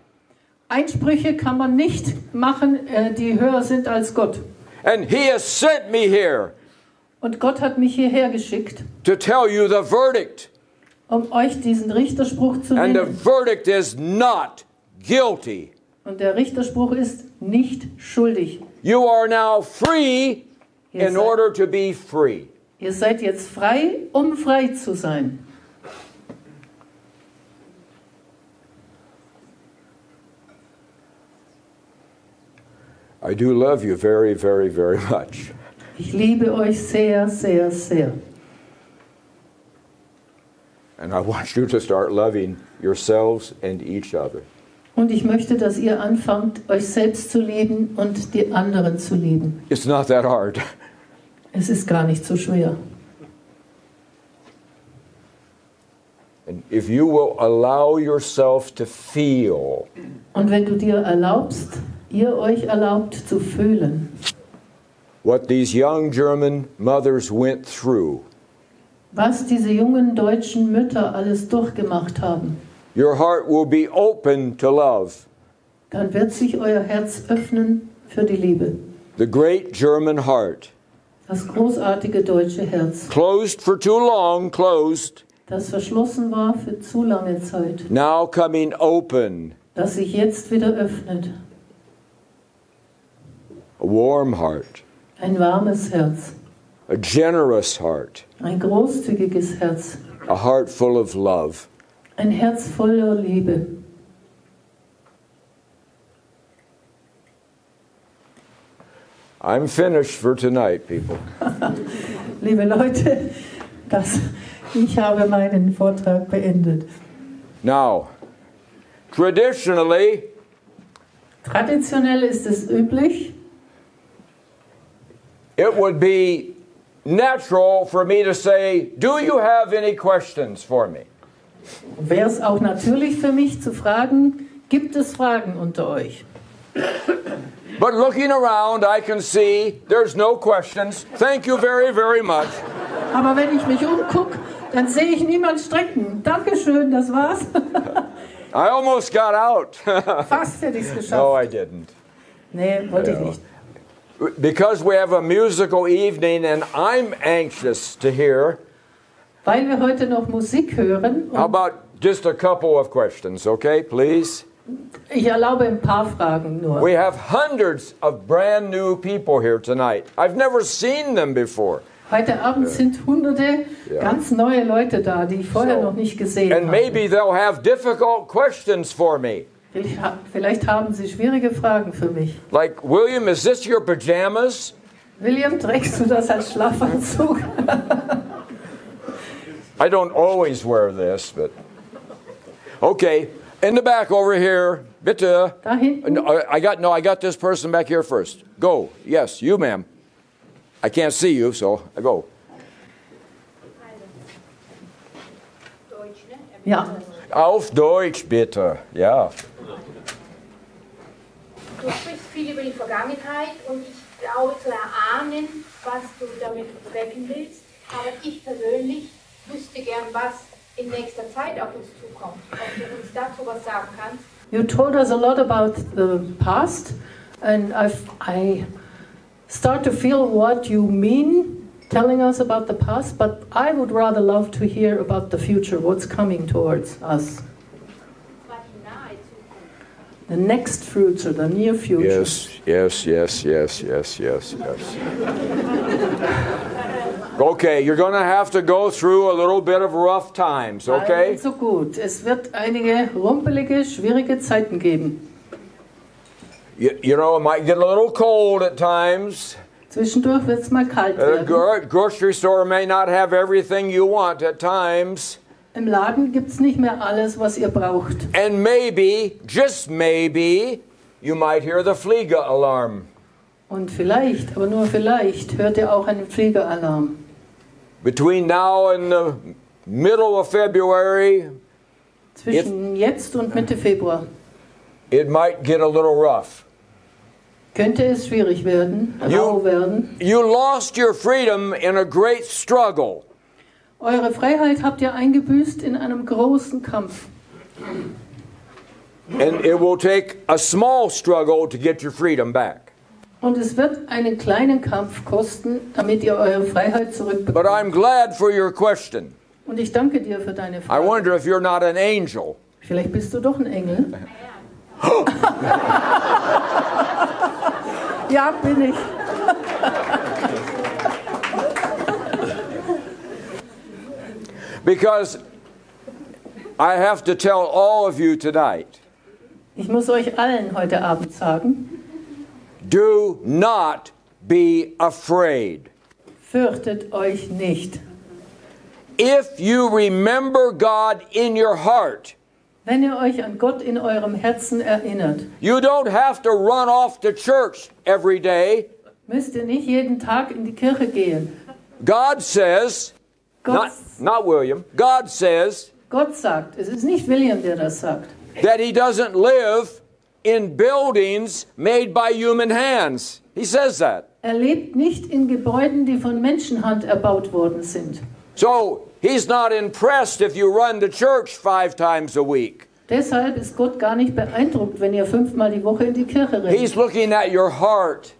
Einsprüche kann man nicht machen, die höher sind als Gott. And He has sent me here Und Gott hat mich hierher geschickt, to tell you the verdict. um euch diesen Richterspruch zu And the nennen. verdict is not guilty. Und der Richterspruch ist nicht schuldig. You are now free Ihr in seid- order to be free. Ihr seid jetzt frei, um frei zu sein. I do love you very, very, very much. Ich liebe euch sehr, sehr, sehr. And I want you to start loving yourselves and each other. Und ich möchte, dass ihr anfangt, euch selbst zu lieben und die anderen zu lieben. It's not that hard. Es ist gar nicht so schwer. And if you will allow yourself to feel Und wenn du dir erlaubst, ihr euch erlaubt zu fühlen, what these young German mothers went through, was diese jungen deutschen Mütter alles durchgemacht haben, your heart will be open to love. dann wird sich euer Herz öffnen für die Liebe. The great German heart, Das großartige deutsche Herz, closed for too long, closed, das verschlossen war für zu lange Zeit, now coming open. das sich jetzt wieder öffnet. A warm heart, Ein warmes Herz, a generous heart, ein großzügiges Herz, a heart full of love. ein Herz voller Liebe. I'm finished for tonight, people. Liebe Leute, ich habe meinen Vortrag beendet. Now, traditionally, Traditionell ist es üblich, it would be natural for me to say, do you have any questions for me? wäre es auch natürlich für mich zu fragen, gibt es Fragen unter euch? But looking around, I can see there's no questions. Thank you very, very much. Aber wenn ich mich umgucke, dann sehe ich niemand strecken. Dankeschön, das war's. I almost got out. Fast hätte ich es No, I geschafft. didn't. Nee, wollte ich nicht. Because we have a musical evening and I'm anxious to hear, Weil wir heute noch Musik hören, how und about just a couple of questions, okay, please? ich erlaube ein paar Fragen nur. We have hundreds of brand new people here tonight. I've never seen them before. Heute Abend sind hunderte ganz neue Leute da, die ich vorher noch nicht gesehen And habe. maybe they'll have difficult questions for me. Vielleicht haben sie schwierige Fragen für mich. Like, William, is this your pajamas? William, trägst du das als Schlafanzug? I don't always wear this, but... Okay, in the back over here, bitte. Da hinten? I got this person back here first. Go. Yes, you, ma'am. I can't see you, so I go. Ja. Auf Deutsch, bitte. Ja. Du sprichst viel über die Vergangenheit und ich glaube zu erahnen, was du damit bezwecken willst. Aber ich persönlich wüsste gern, was in nächster Zeit auf uns zukommt. Ob du uns dazu was sagen kannst. You told us a lot about the past, and I start to feel what you mean telling us about the past, but I would rather love to hear about the future, what's coming towards us. The next future, the near future. Yes. Okay, you're going to have to go through a little bit of rough times, okay? Also gut, es wird einige rumpelige, schwierige Zeiten geben. You know, it might get a little cold at times. Zwischendurch wird es mal kalt The werden. grocery store may not have everything you want at times. Im Laden gibt es nicht mehr alles, was ihr braucht. And maybe, just maybe, you might hear the Fliege-Alarm. Und vielleicht, aber nur vielleicht, hört ihr auch einen Fliegeralarm. Between now and the middle of February, Zwischen jetzt und Mitte Februar it might get a little rough. könnte es schwierig werden, rau werden. You lost your freedom in a great struggle. Eure Freiheit habt ihr eingebüßt in einem großen Kampf. And it will take a small struggle to get your freedom back. Und es wird einen kleinen Kampf kosten, damit ihr eure Freiheit But zurückbekommt. I'm glad for your question. Und ich danke dir für deine I Frage. wonder if you're not an angel. Vielleicht bist du doch ein Engel. Ja, bin ich. Because I have to tell all of you tonight, Ich muss euch allen heute Abend sagen, do not be afraid. fürchtet euch nicht. If you remember God in your heart, Wenn ihr euch an Gott in eurem Herzen erinnert, you don't have to run off to church every day. müsst ihr nicht jeden Tag in die Kirche gehen. God says, Gott, not William, God says Gott sagt, es ist nicht William, der das sagt, that he doesn't live in buildings made by human hands. He says that. er lebt nicht in Gebäuden, die von Menschenhand erbaut worden sind. So he's not impressed if you run to church 5 times a week. Deshalb ist Gott gar nicht beeindruckt, wenn ihr 5-mal die Woche in die Kirche rennt. He's looking at your heart.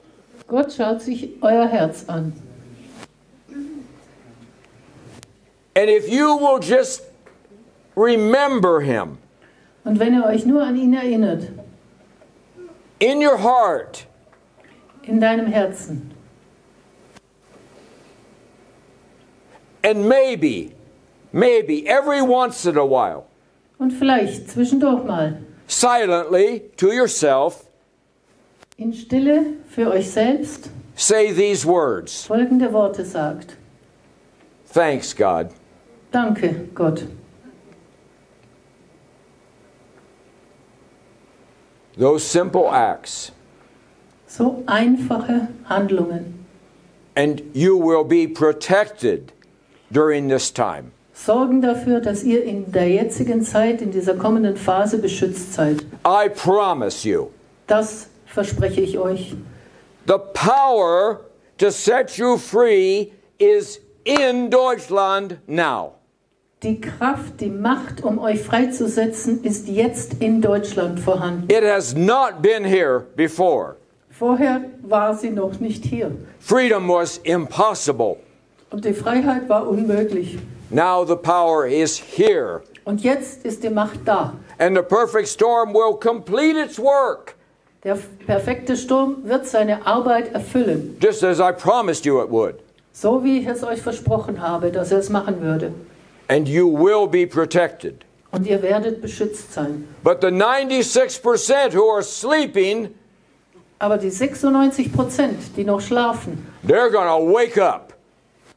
Gott schaut sich euer Herz an. And if you will just remember him Und wenn ihr euch nur an ihn erinnert, in your heart, in deinem Herzen, and maybe every once in a while, und vielleicht zwischendurch mal, silently to yourself, in Stille für euch selbst say these words. folgende Worte sagt. Thanks, God. Danke, Gott. Those simple acts, So einfache Handlungen and you will be protected during this time. sorgen dafür, dass ihr in der jetzigen Zeit, in dieser kommenden Phase beschützt seid. I promise you. Das verspreche ich euch. The power to set you free is in Deutschland now. Die Kraft, die Macht, um euch freizusetzen, ist jetzt in Deutschland vorhanden. It has not been here before. Vorher war sie noch nicht hier. Freedom was impossible. Und die Freiheit war unmöglich. Now the power is here. Und jetzt ist die Macht da. And the perfect storm will complete its work, Der perfekte Sturm wird seine Arbeit erfüllen. just as I promised you it would. So wie ich es euch versprochen habe, dass er es machen würde. And you will be protected. Und ihr werdet beschützt sein. But the 96% who are sleeping, Aber die 96%, die noch schlafen, they're going to wake up.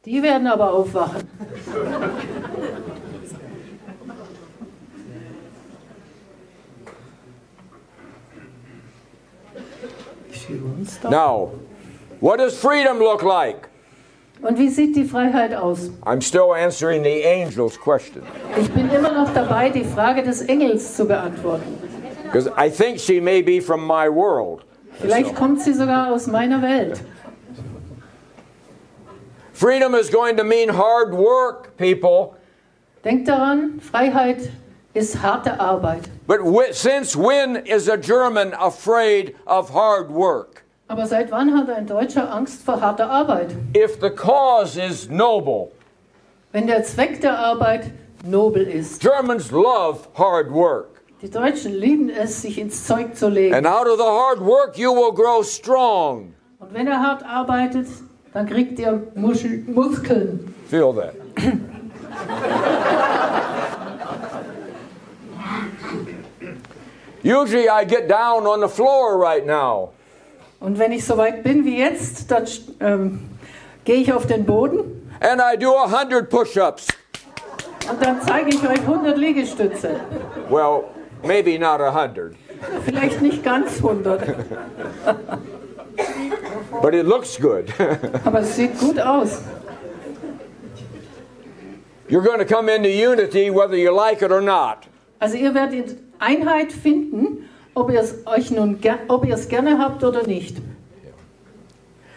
die werden aber aufwachen. Now, what does freedom look like? Und wie sieht die Freiheit aus? I'm still answering the angel's question. Ich bin immer noch dabei, die Frage des Engels zu beantworten. Because I think she may be from my world. Vielleicht kommt sie sogar aus meiner Welt. Freedom is going to mean hard work, people. Denkt daran, Freiheit ist harte Arbeit. But since when is a German afraid of hard work? Aber seit wann hat ein Deutscher Angst vor harter Arbeit? If the cause is noble. Wenn der Zweck der Arbeit nobel ist. Germans love hard work. Die Deutschen lieben es, sich ins Zeug zu legen. And out of the hard work you will grow strong. Und wenn er hart arbeitet, dann kriegt er Muskeln. Feel that. Usually I get down on the floor right now. Und wenn ich so weit bin wie jetzt, dann gehe ich auf den Boden. And I do 100 push-ups. Und dann zeige ich euch 100 Liegestütze. Well, maybe not 100. Vielleicht nicht ganz 100. But it looks good. Aber es sieht gut aus. You're going to come into unity whether you like it or not. Also ihr werdet Einheit finden, ob ihr es gerne habt oder nicht.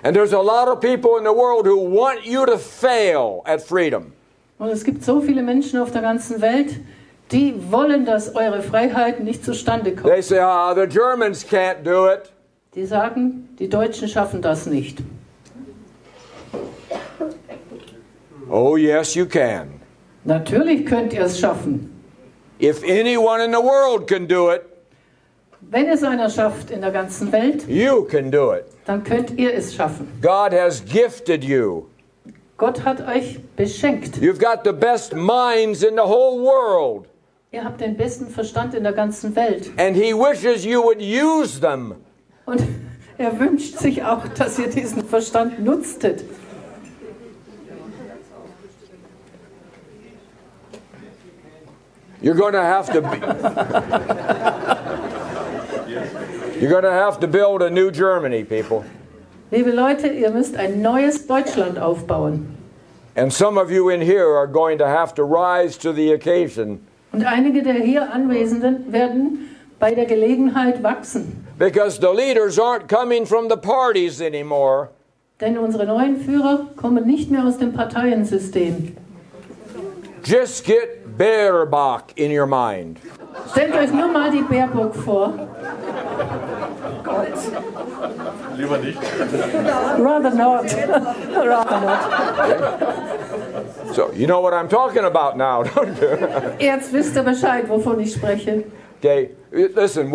And there's a lot of people in the world who want you to fail at freedom. Und es gibt so viele Menschen auf der ganzen Welt, die wollen, dass eure Freiheit nicht zustande kommt. They say, the Germans can't do it. Die sagen, die Deutschen schaffen das nicht. Oh, yes, you can. Natürlich könnt ihr es schaffen. If anyone in the world can do it, wenn es einer schafft in der ganzen Welt, you can do it. Dann könnt ihr es schaffen. God has gifted you. Gott hat euch beschenkt. You've got the best minds in the whole world. Ihr habt den besten Verstand in der ganzen Welt. And he wishes you would use them. Und er wünscht sich auch, dass ihr diesen Verstand nutztet. You're going to have to build a new Germany, people. Liebe Leute, ihr müsst ein neues Deutschland aufbauen. And some of you in here are going to have to rise to the occasion. Und einige der hier Anwesenden werden bei der Gelegenheit wachsen. Because the leaders aren't coming from the parties anymore. Denn unsere neuen Führer kommen nicht mehr aus dem Parteiensystem. Just get Baerbock in your mind. Stellt euch nur mal die Baerbock vor. Lieber nicht. Rather not. Rather not. So, you know what I'm talking about now, don't you? Jetzt wisst ihr Bescheid, wovon ich spreche. Okay, listen,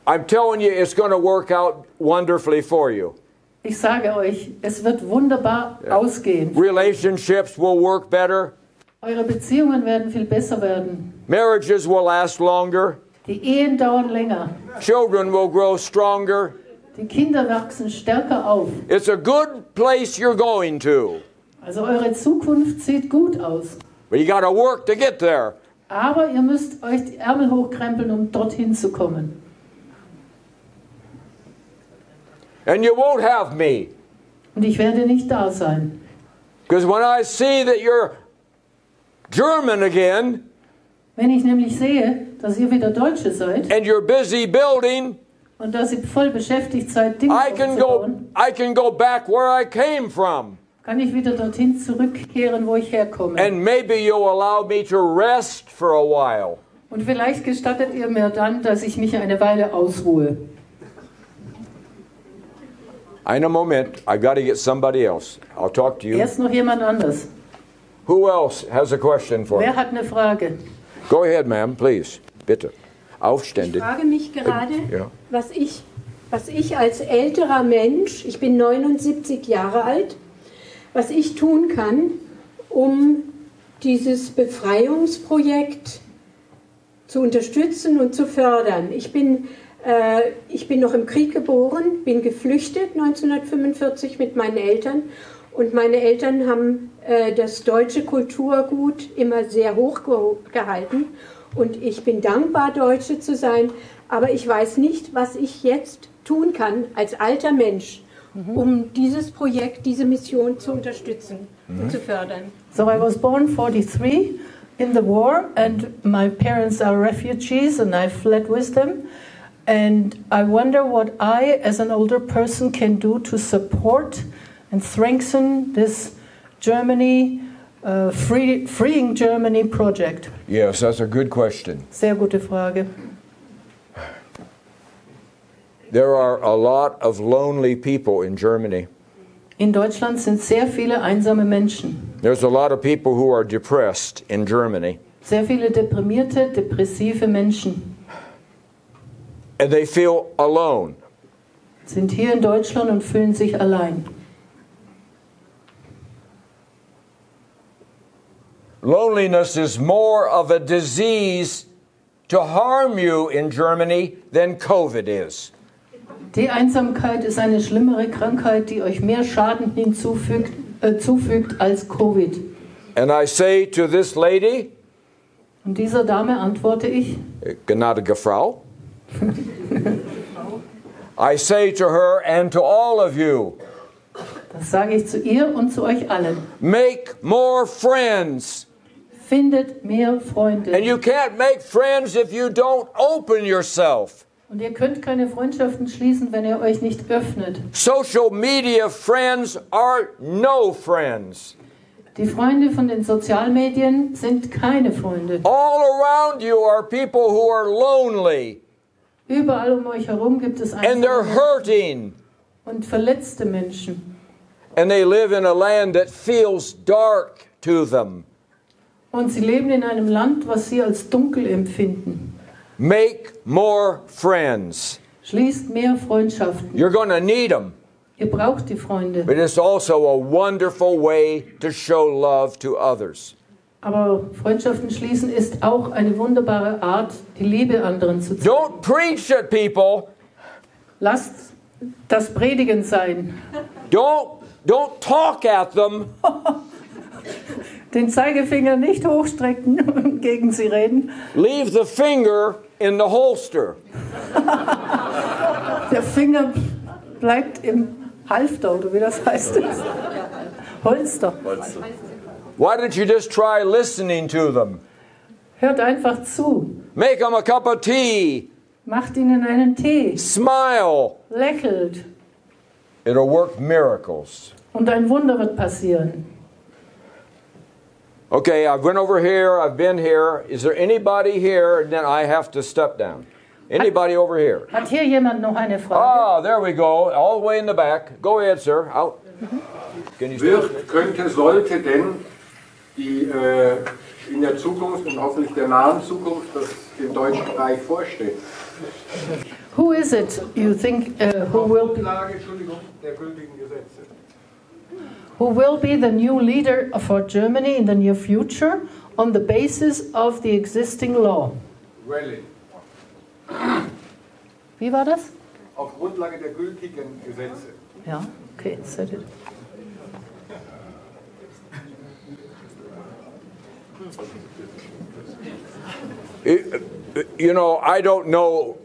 I'm telling you, it's going to work out wonderfully for you. Ich sage euch, es wird wunderbar ausgehen. Relationships will work better. Eure Beziehungen werden viel besser werden. Marriages will last longer. Die Ehen dauern länger. Children will grow stronger. Die Kinder wachsen stärker auf. It's a good place you're going to. Also eure Zukunft sieht gut aus. But you got to work to get there. Aber ihr müsst euch die Ärmel hochkrempeln, um dorthin zu kommen. And you won't have me. Und ich werde nicht da sein. Because when I see that you're German again, wenn ich nämlich sehe, dass ihr wieder Deutsche seid, and you're busy building, und dass ihr voll beschäftigt seid, Dinge aufzubauen, I can go back where I came from. Kann ich wieder dorthin zurückkehren, wo ich herkomme. And maybe you'll allow me to rest for a while. Und vielleicht gestattet ihr mir dann, dass ich mich eine Weile ausruhe. Einen Moment, I got to get somebody else. I'll talk to you. Erst noch jemand anders. Who else has a question for me? Wer hat eine Frage? Go ahead, ma'am, please. Bitte. Aufständig. Ich frage mich gerade, was ich als älterer Mensch, ich bin 79 Jahre alt, was ich tun kann, um dieses Befreiungsprojekt zu unterstützen und zu fördern. Ich bin noch im Krieg geboren, bin geflüchtet 1945 mit meinen Eltern und meine Eltern haben das deutsche Kulturgut immer sehr hoch gehalten und ich bin dankbar, Deutsche zu sein, aber ich weiß nicht, was ich jetzt tun kann als alter Mensch, um dieses Projekt, diese Mission zu unterstützen und zu fördern. So I was born 43 in the war and my parents are refugees and I fled with them. And I wonder what I, as an older person, can do to support and strengthen this Freeing Germany project. Yes, that's a good question. Sehr gute Frage. There are a lot of lonely people in Germany. In Deutschland sind sehr viele einsame Menschen. There's a lot of people who are depressed in Germany. Sehr viele deprimierte, depressive Menschen. And they feel alone. Sind hier in Deutschland und fühlen sich allein. Loneliness is more of a disease to harm you in Germany than COVID is. Die Einsamkeit ist eine schlimmere Krankheit, die euch mehr Schaden zufügt als Covid. And I say to this lady, Und dieser Dame antworte ich, gnädige Frau, I say to her and to all of you, das sage ich zu ihr und zu euch allen. make more friends. Findet mehr Freunde. And you can't make friends if you don't open yourself. Und ihr könnt keine Freundschaften schließen, wenn ihr euch nicht öffnet. Social media friends are no friends. Die Freunde von den Sozialmedien sind keine Freunde. All around you are people who are lonely. Überall um euch herum gibt es And they're Einsame hurting. und verletzte Menschen. And they live in a land that feels dark to them. Und sie leben in einem Land, was sie als dunkel empfinden. Make more friends. Schließt mehr Freundschaften. You're going to need them. Ihr braucht die Freunde. But it's also a wonderful way to show love to others. Aber Freundschaften schließen ist auch eine wunderbare Art, die Liebe anderen zu zeigen. Don't preach at people. Lasst das Predigen sein. Don't talk at them. Den Zeigefinger nicht hochstrecken und gegen sie reden. Leave the finger in the holster. Der Finger bleibt im Halfter, oder wie das heißt. Holster. Why don't you just try listening to them? Hört einfach zu. Make them a cup of tea. Macht ihnen einen Tee. Smile. Lächelt. It'll work miracles. Und ein Wunder wird passieren. Okay, I've went over here, I've been here. Is there anybody here? Then I have to step down. Anybody over here? Hat hier jemand noch eine Frage? Ah, there we go. All the way in the back. Go ahead, sir. Out. Can you Wird, könnte, sollte denn die in der Zukunft und hoffentlich der nahen Zukunft das dem deutschen Reich vorsteht? Who is it you think who will be the new leader for Germany in the near future on the basis of the existing law? Really. Wie war das? Auf Grundlage der gültigen Gesetze. Ja, okay, said it. You know, I don't know.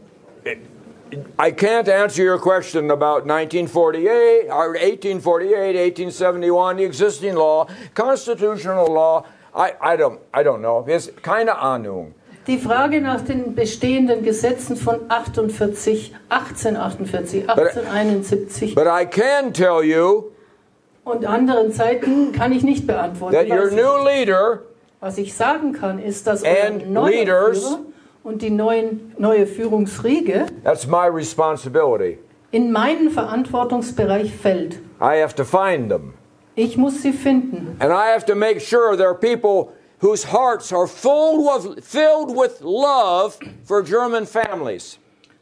I can't answer your question about 1948 or 1848, 1871, the existing law, constitutional law. I don't know. It's keine Ahnung. Die Frage nach den bestehenden Gesetzen von 1848, 1871 But I can tell you und anderen Zeiten kann ich nicht beantworten. that your new leader Was ich sagen kann, ist, dass euer and neuer leaders, Führer und die neue Führungsriege that's my responsibility. in meinen Verantwortungsbereich fällt. I have to find them. Ich muss sie finden. And I have to make sure there are people whose hearts are filled with love for German families.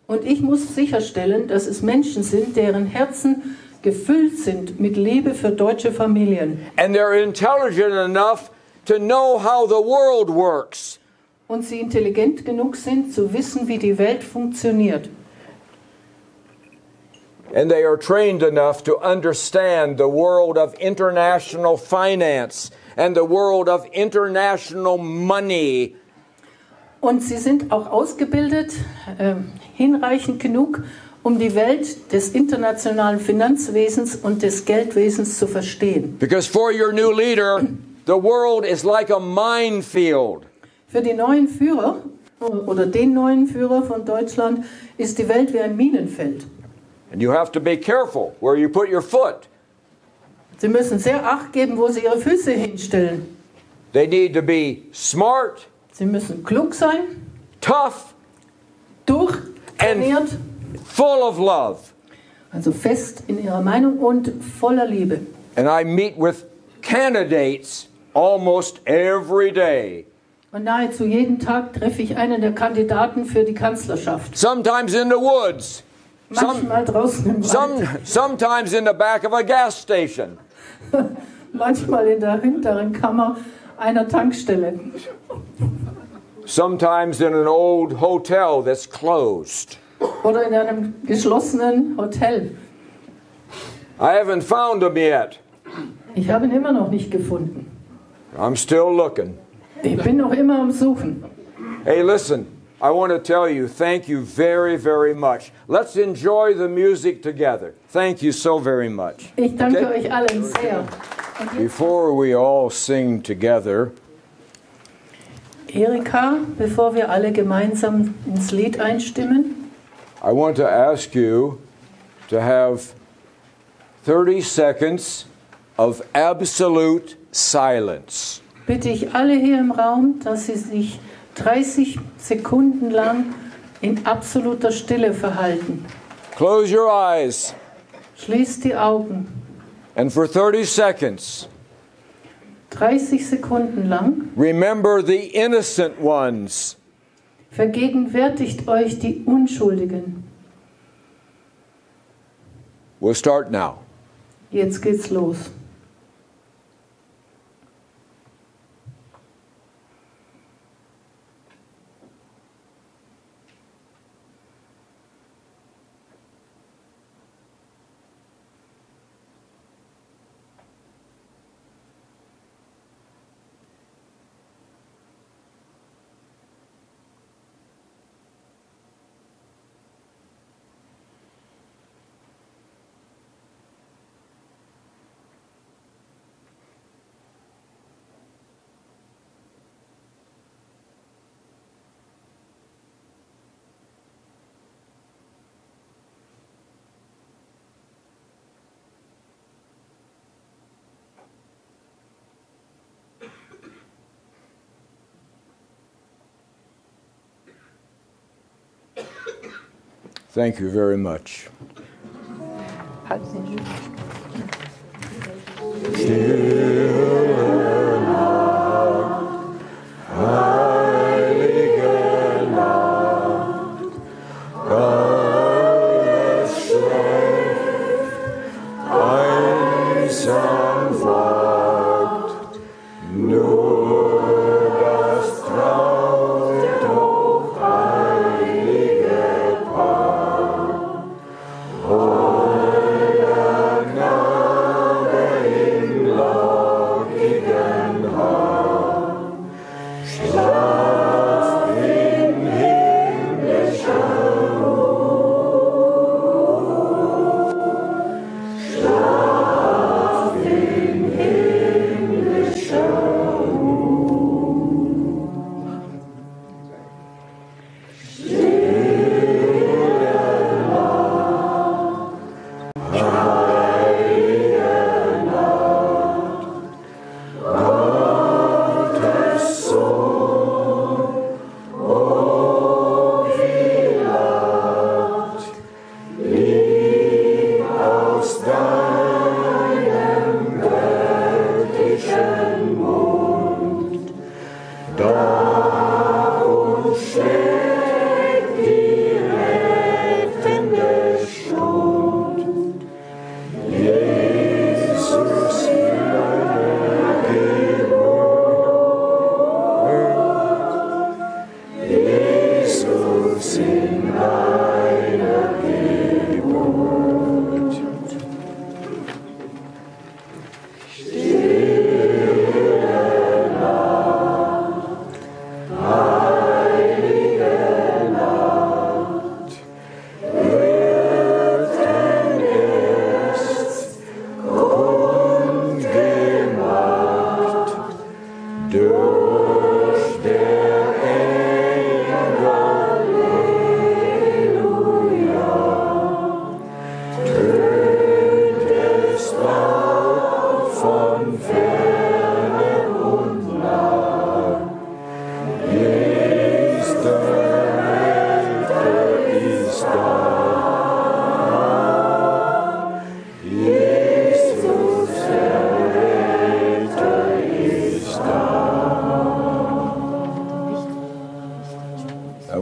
Und ich muss sicherstellen, dass es Menschen sind, deren Herzen gefüllt sind mit Liebe für deutsche Familien. And they're intelligent enough to know how the world works. Und sie intelligent genug sind, zu wissen, wie die Welt funktioniert. And they are trained enough to understand the world of international finance and the world of international money. Und sie sind auch ausgebildet, hinreichend genug, um die Welt des internationalen Finanzwesens und des Geldwesens zu verstehen. Because for your new leader, the world is like a minefield. Für die neuen Führer oder den neuen Führer von Deutschland, ist die Welt wie ein Minenfeld. And you have to be careful where you put your foot. Sie müssen sehr Acht geben, wo Sie Ihre Füße hinstellen. They need to be smart, Sie müssen klug sein, tough, durchtrainiert, full of love. also fest in ihrer Meinung und voller Liebe. And I meet with candidates almost every day. Und nahezu jeden Tag treffe ich einen der Kandidaten für die Kanzlerschaft. Sometimes in the woods. Manchmal draußen im Wald. Sometimes in the back of a gas station. Manchmal in der hinteren Kammer einer Tankstelle. Sometimes in an old hotel that's closed. Oder in einem geschlossenen Hotel. I haven't found them yet. Ich habe ihn immer noch nicht gefunden. I'm still looking. Ich bin noch immer am Suchen. Hey, listen, I want to tell you, thank you very, very much. Let's enjoy the music together. Thank you so very much. Ich danke euch allen sehr. Before we all sing together, Erika, bevor wir alle gemeinsam ins Lied einstimmen, I want to ask you to have 30 seconds of absolute silence. bitte ich alle hier im Raum, dass Sie sich 30 Sekunden lang in absoluter Stille verhalten. Close your eyes, Schließt die Augen. and for 30 seconds, 30 Sekunden lang remember the innocent ones. vergegenwärtigt euch die Unschuldigen. We'll start now. Jetzt geht's los. Thank you very much. Love.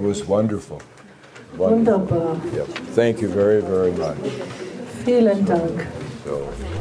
was wonderful. Wunderbar. Yep. Thank you very, very much. Vielen Dank. So.